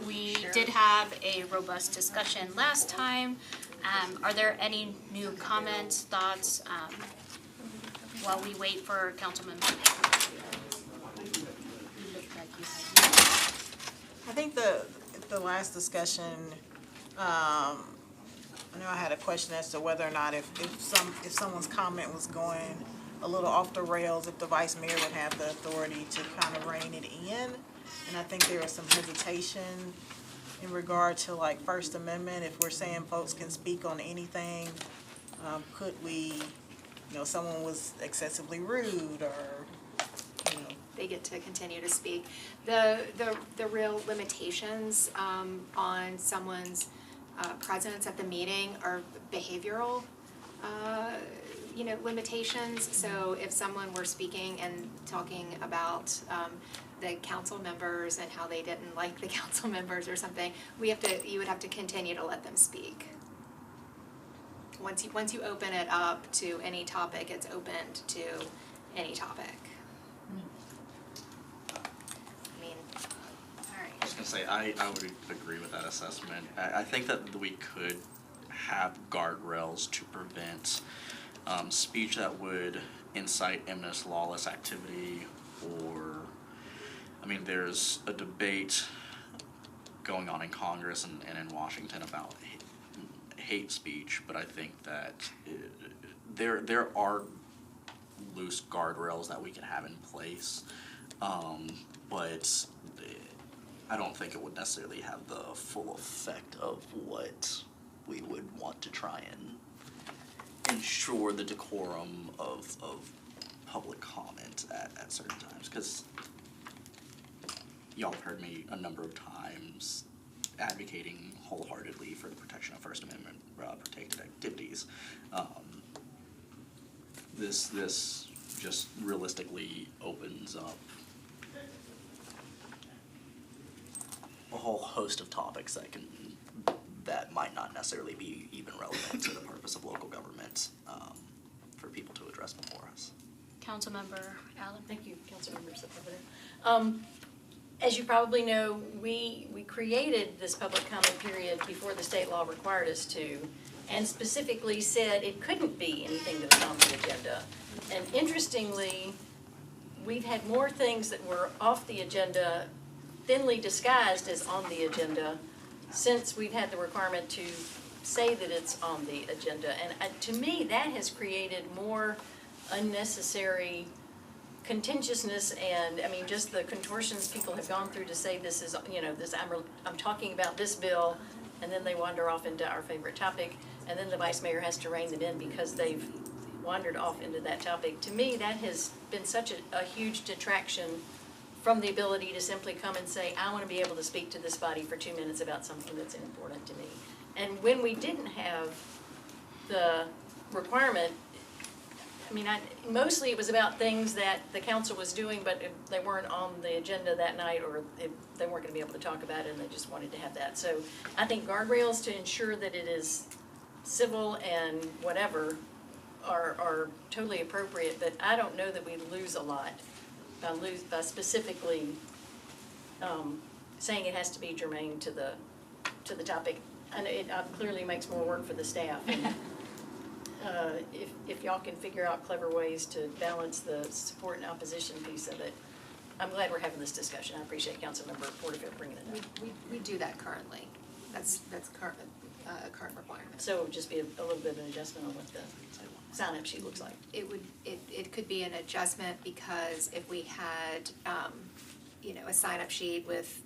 We did have a robust discussion last time. Are there any new comments, thoughts, while we wait for Councilmember? I think the last discussion, I know I had a question as to whether or not if someone's comment was going a little off the rails, if the vice mayor would have the authority to kind of rein it in. And I think there was some hesitation in regard to like First Amendment, if we're saying folks can speak on anything, could we, someone was excessively rude or, They get to continue to speak. The real limitations on someone's presence at the meeting are behavioral, limitations. So if someone were speaking and talking about the council members and how they didn't like the council members or something, you would have to continue to let them speak. Once you open it up to any topic, it's opened to any topic. I was gonna say, I would agree with that assessment. I think that we could have guardrails to prevent speech that would incite imminent lawless activity, or, there's a debate going on in Congress and in Washington about hate speech, but I think that there are loose guardrails that we can have in place, but I don't think it would necessarily have the full effect of what we would want to try and ensure the decorum of public comment at certain times, because y'all have heard me a number of times advocating wholeheartedly for the protection of First Amendment protected activities. This just realistically opens up a whole host of topics that might not necessarily be even relevant to the purpose of local government for people to address before us. Councilmember Allen. Thank you, Councilmember Sepulveda. As you probably know, we created this public comment period before the state law required us to, and specifically said it couldn't be anything that was on the agenda. And interestingly, we've had more things that were off the agenda, thinly disguised as on the agenda, since we've had the requirement to say that it's on the agenda. And to me, that has created more unnecessary contentiousness and, just the contortions people have gone through to say this is, I'm talking about this bill, and then they wander off into our favorite topic, and then the vice mayor has to rein them in because they've wandered off into that topic. To me, that has been such a huge detraction from the ability to simply come and say, I want to be able to speak to this body for 2 minutes about something that's important to me. And when we didn't have the requirement, mostly it was about things that the council was doing, but they weren't on the agenda that night, or they weren't going to be able to talk about it, and they just wanted to have that. So I think guardrails to ensure that it is civil and whatever are totally appropriate, but I don't know that we lose a lot by specifically saying it has to be germane to the topic. And it clearly makes more work for the staff. If y'all can figure out clever ways to balance the support and opposition piece of it, I'm glad we're having this discussion. I appreciate Councilmember Porterfield bringing it up. We do that currently. That's current requirement. So it would just be a little bit of an adjustment on what the sign-up sheet looks like. It could be an adjustment, because if we had, a sign-up sheet with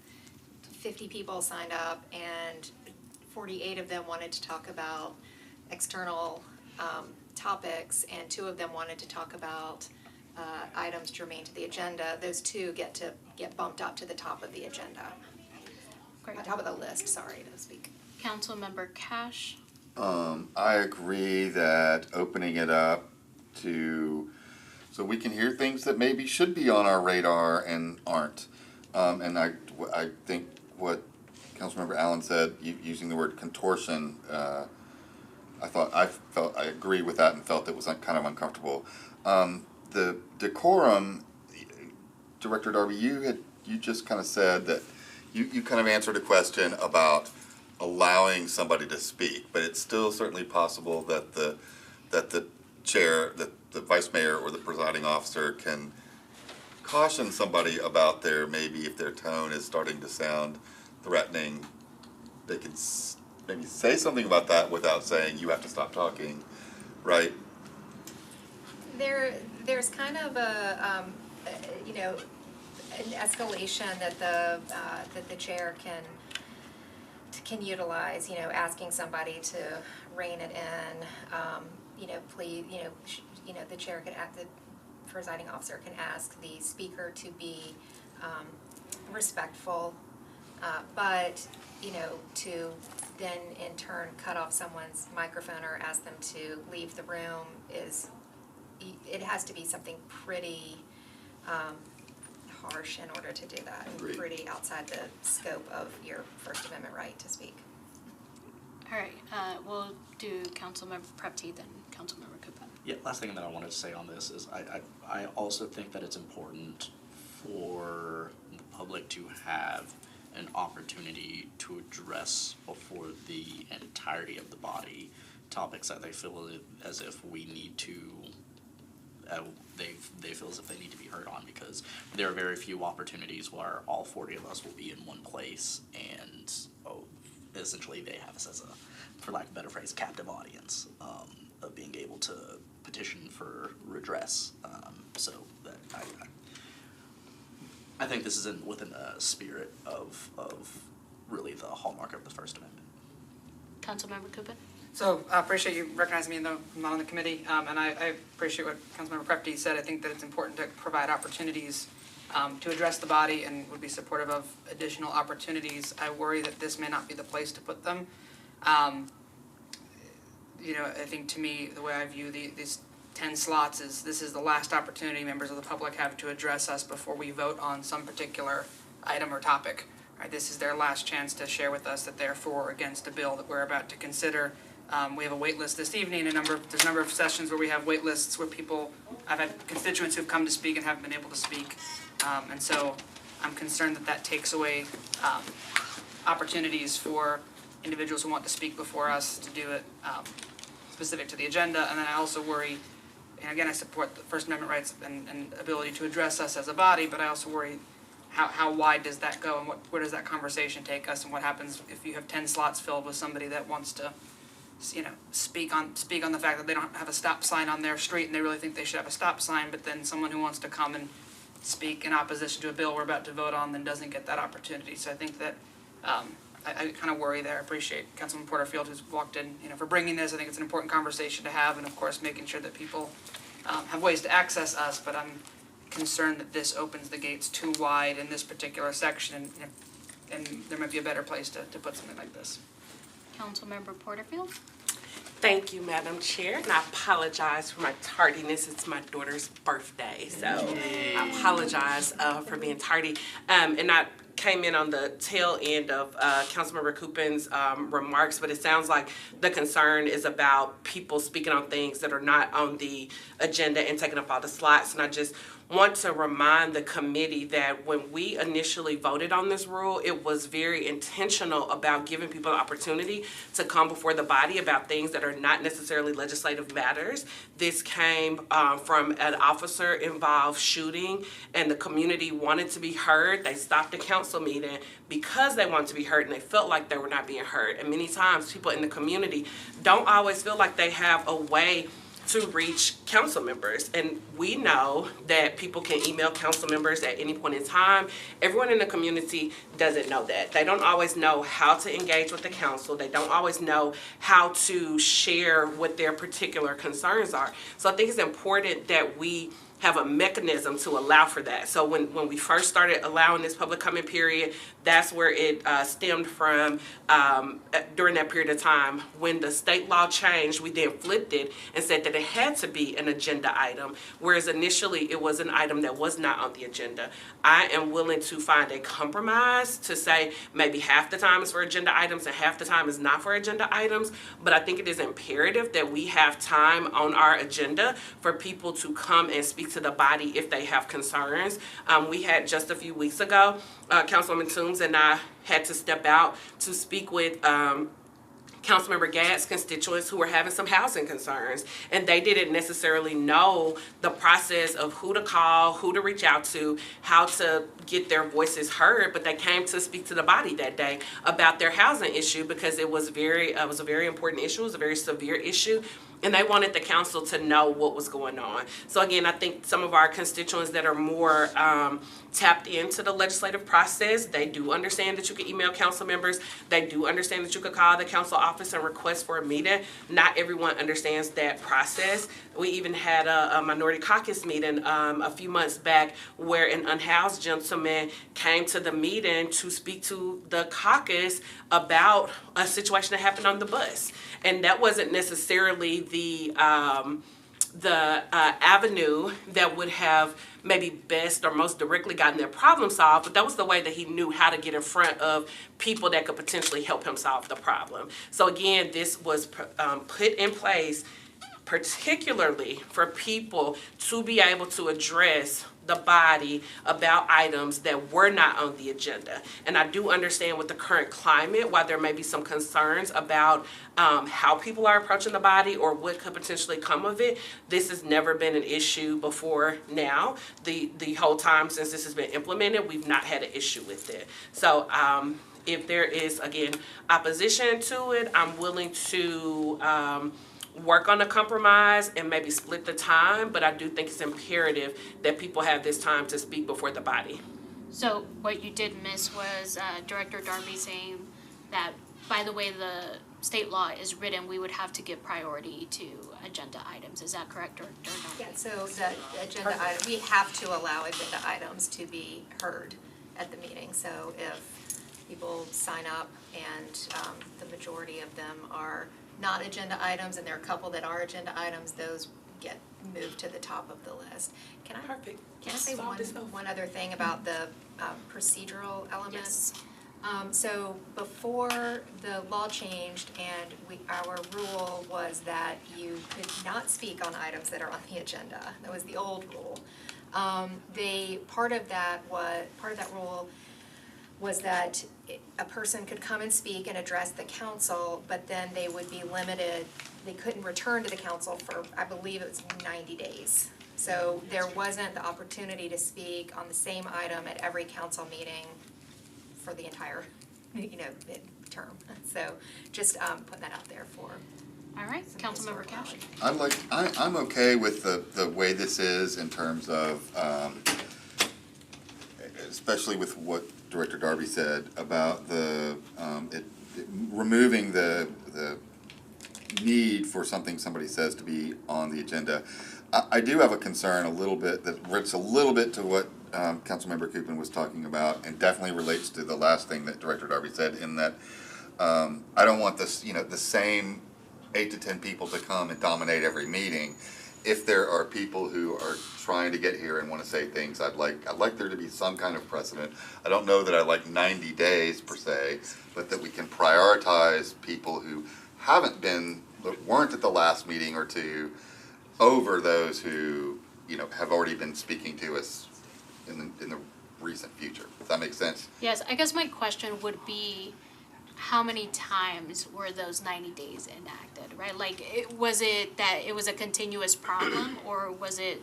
50 people signed up and 48 of them wanted to talk about external topics and 2 of them wanted to talk about items germane to the agenda, those 2 get bumped up to the top of the agenda. Top of the list, sorry to speak. Councilmember Cash. I agree that opening it up so we can hear things that maybe should be on our radar and aren't. And I think what Councilmember Allen said, using the word contortion, I agree with that and felt it was kind of uncomfortable. The decorum, Director Darby, you just kind of said that you kind of answered a question about allowing somebody to speak, but it's still certainly possible that the chair, that the vice mayor or the presiding officer can caution somebody about maybe if their tone is starting to sound threatening, they could maybe say something about that without saying you have to stop talking, right? There's kind of a, you know, an escalation that the chair can utilize, you know, asking somebody to rein it in, you know, please, you know, the chair could the presiding officer can ask the speaker to be respectful, but, you know, to then in turn cut off someone's microphone or ask them to leave the room it has to be something pretty harsh in order to do that, and pretty outside the scope of your First Amendment right to speak. All right, we'll do Councilmember Prepti, then Councilmember Cooper. Yeah, last thing that I wanted to say on this is I also think that it's important for the public to have an opportunity to address before the entirety of the body topics that they feel as if we need to, they feel as if they need to be heard on, because there are very few opportunities where all 40 of us will be in one place and essentially they have us as a, for lack of a better phrase, captive audience of being able to petition for redress. So that I think this is within the spirit of really the hallmark of the First Amendment. Councilmember Cooper? So I appreciate you recognizing me, though I'm not on the committee, and I appreciate what Councilmember Prepti said. I think that it's important to provide opportunities to address the body and would be supportive of additional opportunities. I worry that this may not be the place to put them. You know, I think to me, the way I view these 10 slots is this is the last opportunity members of the public have to address us before we vote on some particular item or topic. Right, this is their last chance to share with us that they're for or against a bill that we're about to consider. We have a wait list this evening. There's a number of sessions where we have wait lists where I've had constituents who've come to speak and haven't been able to speak. And so I'm concerned that takes away opportunities for individuals who want to speak before us to do it specific to the agenda. And then I also worry, and again, I support the First Amendment rights and ability to address us as a body, but I also worry how wide does that go, and where does that conversation take us, and what happens if you have 10 slots filled with somebody that wants to, you know, speak on the fact that they don't have a stop sign on their street and they really think they should have a stop sign, but then someone who wants to come and speak in opposition to a bill we're about to vote on then doesn't get that opportunity. So I think that I kind of worry there. I appreciate Councilman Porterfield who's walked in, you know, for bringing this. I think it's an important conversation to have, and of course making sure that people have ways to access us, but I'm concerned that this opens the gates too wide in this particular section, and there might be a better place to put something like this. Councilmember Porterfield? Thank you, Madam Chair, and I apologize for my tardiness. It's my daughter's birthday, so I apologize for being tardy. And I came in on the tail end of Councilmember Coopin's remarks, but it sounds like the concern is about people speaking on things that are not on the agenda and taking up all the slots. And I just want to remind the committee that when we initially voted on this rule, it was very intentional about giving people an opportunity to come before the body about things that are not necessarily legislative matters. This came from an officer-involved shooting, and the community wanted to be heard. They stopped the council meeting because they wanted to be heard, and they felt like they were not being heard. And many times, people in the community don't always feel like they have a way to reach council members. And we know that people can email council members at any point in time. Everyone in the community doesn't know that. They don't always know how to engage with the council. They don't always know how to share what their particular concerns are. So I think it's important that we have a mechanism to allow for that. So when we first started allowing this public comment period, that's where it stemmed from during that period of time. When the state law changed, we then flipped it and said that it had to be an agenda item, whereas initially it was an item that was not on the agenda. I am willing to find a compromise to say maybe half the time is for agenda items and half the time is not for agenda items, but I think it is imperative that we have time on our agenda for people to come and speak to the body if they have concerns. We had just a few weeks ago, Councilwoman Toombs and I had to step out to speak with Councilmember Gadd's constituents who were having some housing concerns. And they didn't necessarily know the process of who to call, who to reach out to, how to get their voices heard, but they came to speak to the body that day about their housing issue because it was a very important issue, it was a very severe issue. And they wanted the council to know what was going on. So again, I think some of our constituents that are more tapped into the legislative process, they do understand that you can email council members. They do understand that you could call the council office and request for a meeting. Not everyone understands that process. We even had a minority caucus meeting a few months back where an unhoused gentleman came to the meeting to speak to the caucus about a situation that happened on the bus. And that wasn't necessarily the avenue that would have maybe best or most directly gotten their problem solved, but that was the way that he knew how to get in front of people that could potentially help him solve the problem. So again, this was put in place particularly for people to be able to address the body about items that were not on the agenda. And I do understand with the current climate, while there may be some concerns about how people are approaching the body or what could potentially come of it, this has never been an issue before now. The whole time since this has been implemented, we've not had an issue with it. So if there is, again, opposition to it, I'm willing to work on a compromise and maybe split the time, but I do think it's imperative that people have this time to speak before the body. So what you did miss was Director Darby saying that by the way the state law is written, we would have to give priority to agenda items. Is that correct, or not? Yeah, so the agenda item, we have to allow agenda items to be heard at the meeting. So if people sign up and the majority of them are not agenda items, and there are a couple that are agenda items, those get moved to the top of the list. Can I say one other thing about the procedural elements? Yes. So before the law changed and our rule was that you could not speak on items that are on the agenda. That was the old rule. Part of that rule was that a person could come and speak and address the council, but then they would be limited, they couldn't return to the council for, I believe it was 90 days. So there wasn't the opportunity to speak on the same item at every council meeting for the entire, term. So just putting that out there for. All right, Councilmember Cash. I'm okay with the way this is in terms of, especially with what Director Darby said about removing the need for somebody says to be on the agenda. I do have a concern a little bit that relates a little bit to what Councilmember Koopman was talking about, and definitely relates to the last thing that Director Darby said, in that I don't want this, the same 8 to 10 people to come and dominate every meeting. If there are people who are trying to get here and want to say things, I'd like there to be some kind of precedent. I don't know that I like 90 days per se, but that we can prioritize people who weren't at the last meeting or two over those who, have already been speaking to us in the recent future. Does that make sense? Yes, I guess my question would be, how many times were those 90 days enacted, right? Was it that it was a continuous problem, or was it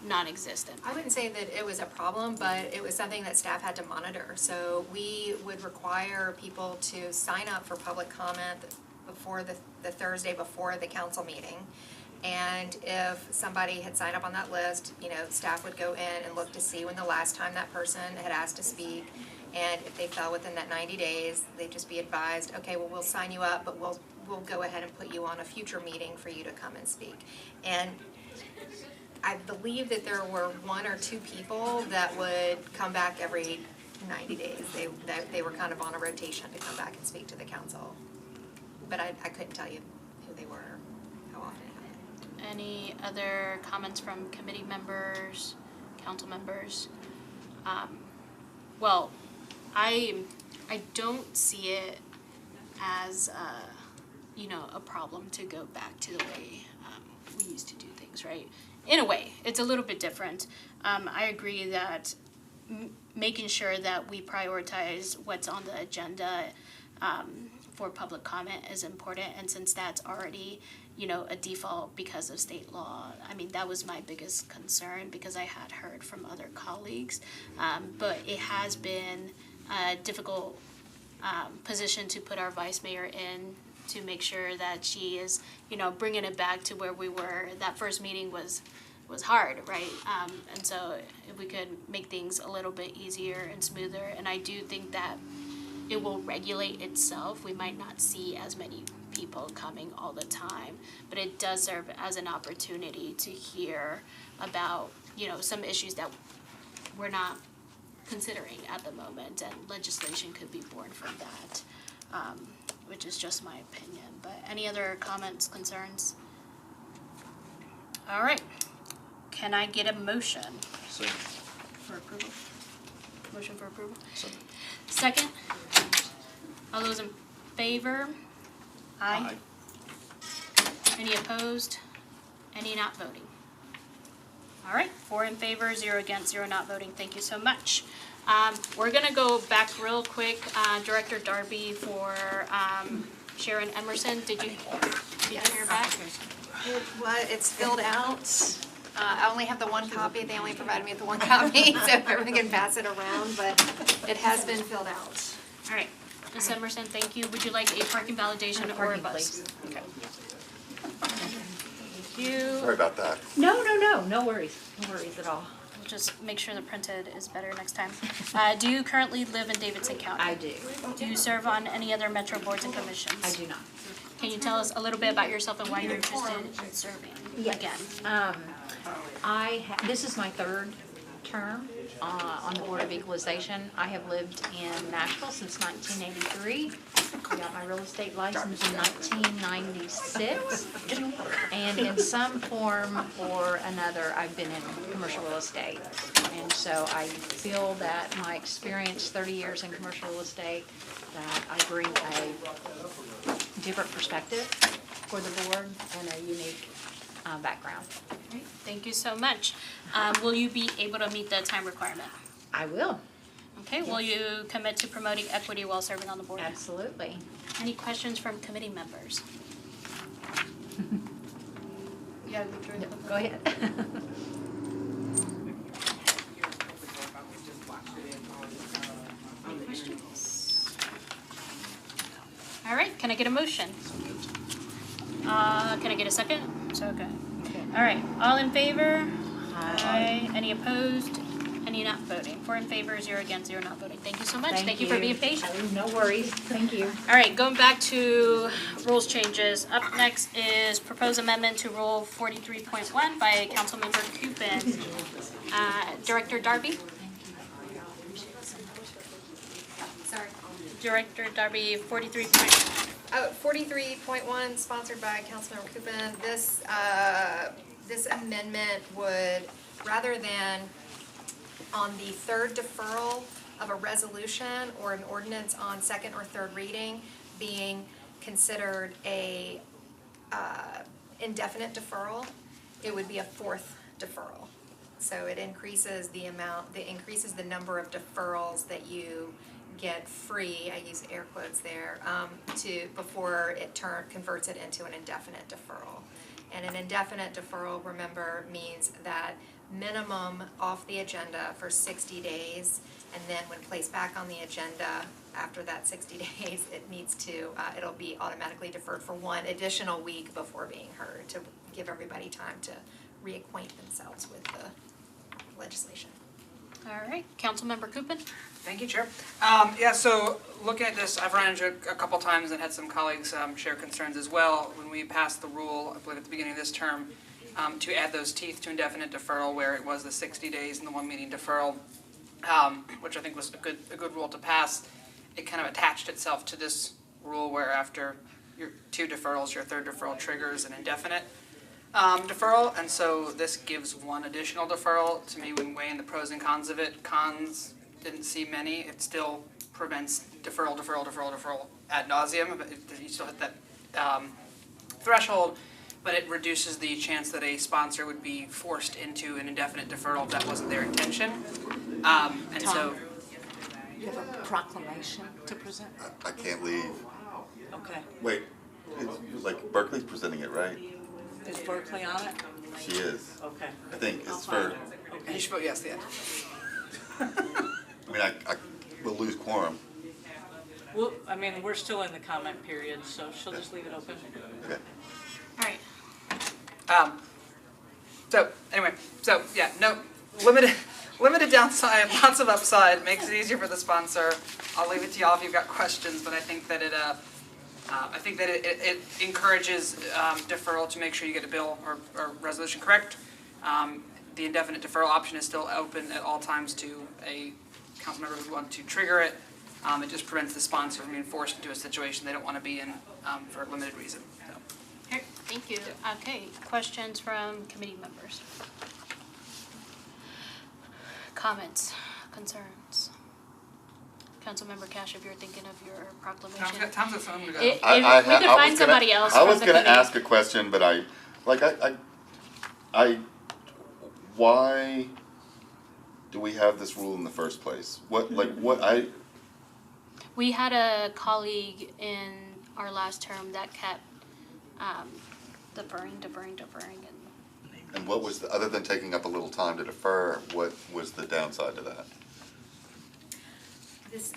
non-existent? I wouldn't say that it was a problem, but it was something that staff had to monitor. So we would require people to sign up for public comment before the Thursday before the council meeting. And if somebody had signed up on that list, staff would go in and look to see when the last time that person had asked to speak. And if they fell within that 90 days, they'd just be advised, okay, well, we'll sign you up, but we'll go ahead and put you on a future meeting for you to come and speak. And I believe that there were 1 or 2 people that would come back every 90 days. They were kind of on a rotation to come back and speak to the council. But I couldn't tell you who they were or how often it happened. Any other comments from committee members, council members? Well, I don't see it as a problem to go back to the way we used to do things, right? In a way, it's a little bit different. I agree that making sure that we prioritize what's on the agenda for public comment is important, and since that's already, you know, a default because of state law, I mean, that was my biggest concern because I had heard from other colleagues. But it has been a difficult position to put our vice mayor in to make sure that she is, you know, bringing it back to where we were. That first meeting was hard, right? And so if we could make things a little bit easier and smoother, and I do think that it will regulate itself. We might not see as many people coming all the time, but it does serve as an opportunity to hear about, you know, some issues that we're not considering at the moment, and legislation could be born from that, which is just my opinion. But any other comments, concerns? All right. Can I get a motion So, for approval? Motion for approval? so Second? All those in favor? Aye. Any opposed? Any not voting? All right, 4 in favor, 0 against, 0 not voting. Thank you so much. We're gonna go back real quick. Director Darby for Sharon Emerson. Did you hear back? It's filled out. I only have the one copy. They only provided me with the one copy, so everyone can pass it around, but it has been filled out. All right, Ms. Emerson, thank you. Would you like a parking validation or a bus? Okay. Thank you. Sorry about that. No worries at all. We'll just make sure the printed is better next time. Do you currently live in Davidson County? I do. Do you serve on any other metro boards and commissions? I do not. Can you tell us a little bit about yourself and why you're interested in serving again? This is my third term on the Board of Equalization. I have lived in Nashville since 1983. I got my real estate license in 1996. And in some form or another, I've been in commercial real estate. And so I feel that my experience, 30 years in commercial real estate, that I bring a different perspective for the board and a unique background. Great. Thank you so much. Will you be able to meet the time requirement? I will. Okay, will you commit to promoting equity while serving on the board? Absolutely. Any questions from committee members? Yeah, go ahead. Any questions? All right, can I get a motion? Can I get a second? So, okay. All right, all in favor? Aye. Any opposed? Any not voting? 4 in favor, 0 against, 0 not voting. Thank you so much. Thank you for being patient. No worries. Thank you. All right, going back to rules changes. Up next is proposed amendment to Rule 43.1 by Councilmember Cupid. Director Darby? Sorry. Director Darby, 43.1, sponsored by Councilmember Coopin. This amendment would, rather than on the third deferral of a resolution or an ordinance on second or third reading being considered a indefinite deferral, it would be a fourth deferral. So it increases the number of deferrals that you get free, I use air quotes there, before it converts it into an indefinite deferral. And an indefinite deferral, remember, means that minimum off the agenda for 60 days, and then when placed back on the agenda after that 60 days, it'll be automatically deferred for 1 additional week before being heard, to give everybody time to reacquaint themselves with the legislation. All right, Councilmember Coopin. Thank you, Chair. So looking at this, I've run into it a couple times and had some colleagues share concerns as well. When we passed the rule, I believe at the beginning of this term, to add those teeth to indefinite deferral, where it was the 60 days and the 1 meeting deferral, which I think was a good rule to pass. It kind of attached itself to this rule where after your 2 deferrals, your third deferral triggers an indefinite deferral, and so this gives 1 additional deferral. To me, when weighing the pros and cons of it, cons didn't see many. It still prevents deferral ad nauseum. You still hit that threshold, but it reduces the chance that a sponsor would be forced into an indefinite deferral if that wasn't their intention. You have a proclamation to present? I can't leave Okay. Wait, it's like Berkeley's presenting it, right? Is Berkeley on it? She is. Okay. I think I'll it's find for, it. You should vote yes, yeah. I mean, I will lose quorum. Well, I mean, we're still in the comment period, so she'll just leave it open. Okay. All right. So anyway, so yeah, no, limited downside, lots of upside, makes it easier for the sponsor. I'll leave it to y'all if you've got questions, but I think that it encourages deferral to make sure you get a bill or resolution correct. The indefinite deferral option is still open at all times to a council member who wants to trigger it. It just prevents the sponsor from being forced into a situation they don't want to be in for a limited reason. So. Okay, thank you. Okay, questions from committee members? Comments, concerns? Councilmember Cash, if you're thinking of your proclamation. Tom's got something to go. If we could find somebody else I from was the gonna committee. ask a question, but why do we have this rule in the first place? We had a colleague in our last term that kept deferring, and what was other than taking up a little time to defer, what was the downside to that?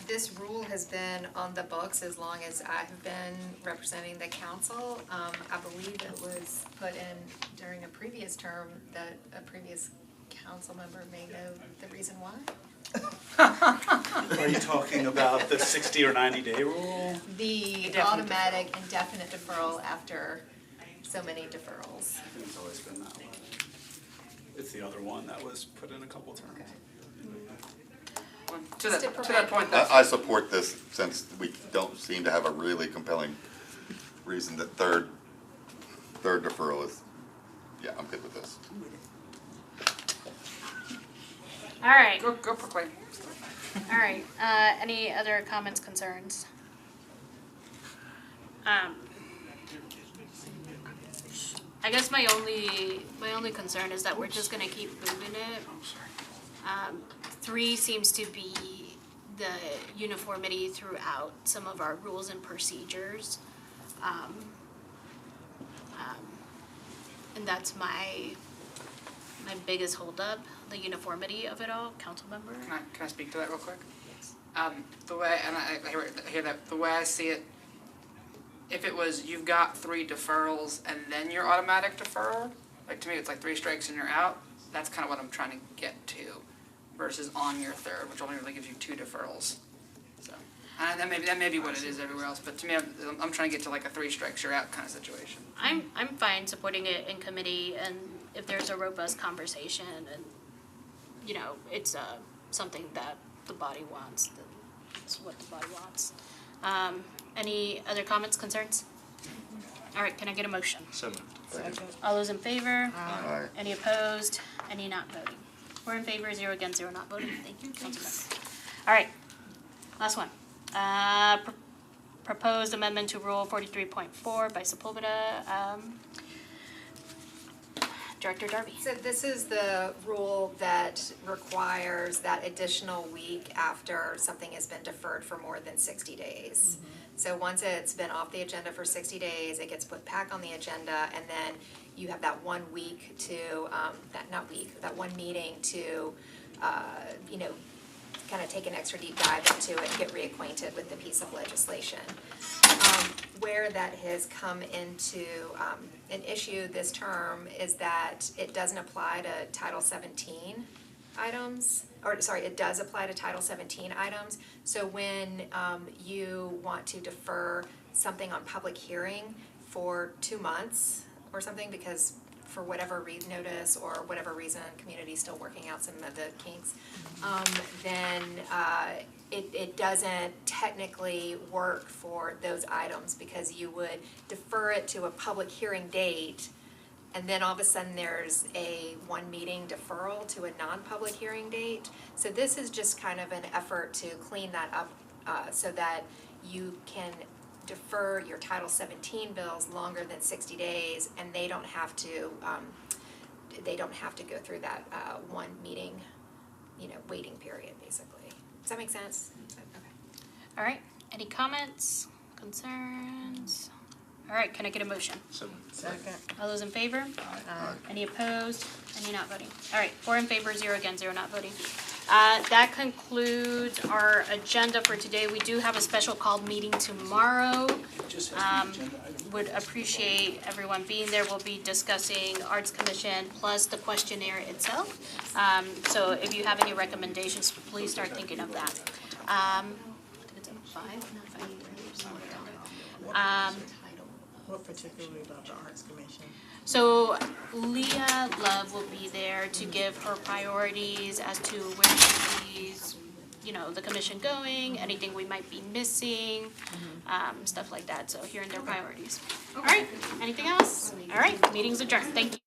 This rule has been on the books as long as I've been representing the council. I believe it was put in during a previous term that a previous council member may know the reason why. Are you talking about the 60 or 90-day rule? The automatic indefinite deferral after so many deferrals. I think it's always been that one. It's the other one that was put in a couple terms. To that point, I support this since we don't seem to have a really compelling reason that third deferral is, yeah, I'm good with this. All right. Go proclaim. All right, any other comments, concerns? I guess my only concern is that we're just gonna keep moving it. 3 seems to be the uniformity throughout some of our rules and procedures. And that's my biggest holdup, the uniformity of it all, council member. Can I speak to that real quick? The way, and I hear that, the way I see it, if it was you've got 3 deferrals and then your automatic deferral, like to me it's like 3 strikes and you're out, that's kind of what I'm trying to get to, versus on your third, which only really gives you 2 deferrals. So, and that may be what it is everywhere else, but to me I'm trying to get to like a 3 strikes you're out kind of situation. I'm fine supporting it in committee, and if there's a robust conversation and, you know, it's something that the body wants, then it's what the body wants. Any other comments, concerns? All right, can I get a motion? So moved. All those in favor? Aye. Any opposed? Any not voting? 4 in favor, 0 against, 0 not voting. Thank you, Councilmember. All right, last one. Proposed amendment to Rule 43.4 by Sepulveda. Director Darby. So this is the rule that requires that additional week after something has been deferred for more than 60 days. So once it's been off the agenda for 60 days, it gets put back on the agenda, and then you have that 1 week to, that 1 meeting to, kind of take an extra deep dive into it and get reacquainted with the piece of legislation. Where that has come into an issue this term is that it doesn't apply to Title 17 items, it does apply to Title 17 items. So when you want to defer something on public hearing for 2 months or something, because for whatever notice or whatever reason, community's still working out some of the kinks, then it doesn't technically work for those items, because you would defer it to a public hearing date, and then all of a sudden there's a 1 meeting deferral to a non-public hearing date. So this is just kind of an effort to clean that up so that you can defer your Title 17 bills longer than 60 days, and they don't have to go through that 1 meeting, waiting period, basically. Does that make sense? Okay. All right, any comments, concerns? All right, can I get a motion? Second. All those in favor? Any opposed? Any not voting? All right, 4 in favor, 0 against, 0 not voting. That concludes our agenda for today. We do have a special called meeting tomorrow. Would appreciate everyone being there. We'll be discussing Arts Commission plus the questionnaire itself. So if you have any recommendations, please start thinking of that. I think it's 5. What particularly about the Arts Commission? So Leah Love will be there to give her priorities as to where she sees, the commission going, anything we might be missing, stuff like that. So hearing their priorities. All right, anything else? All right, meeting's adjourned. Thank you.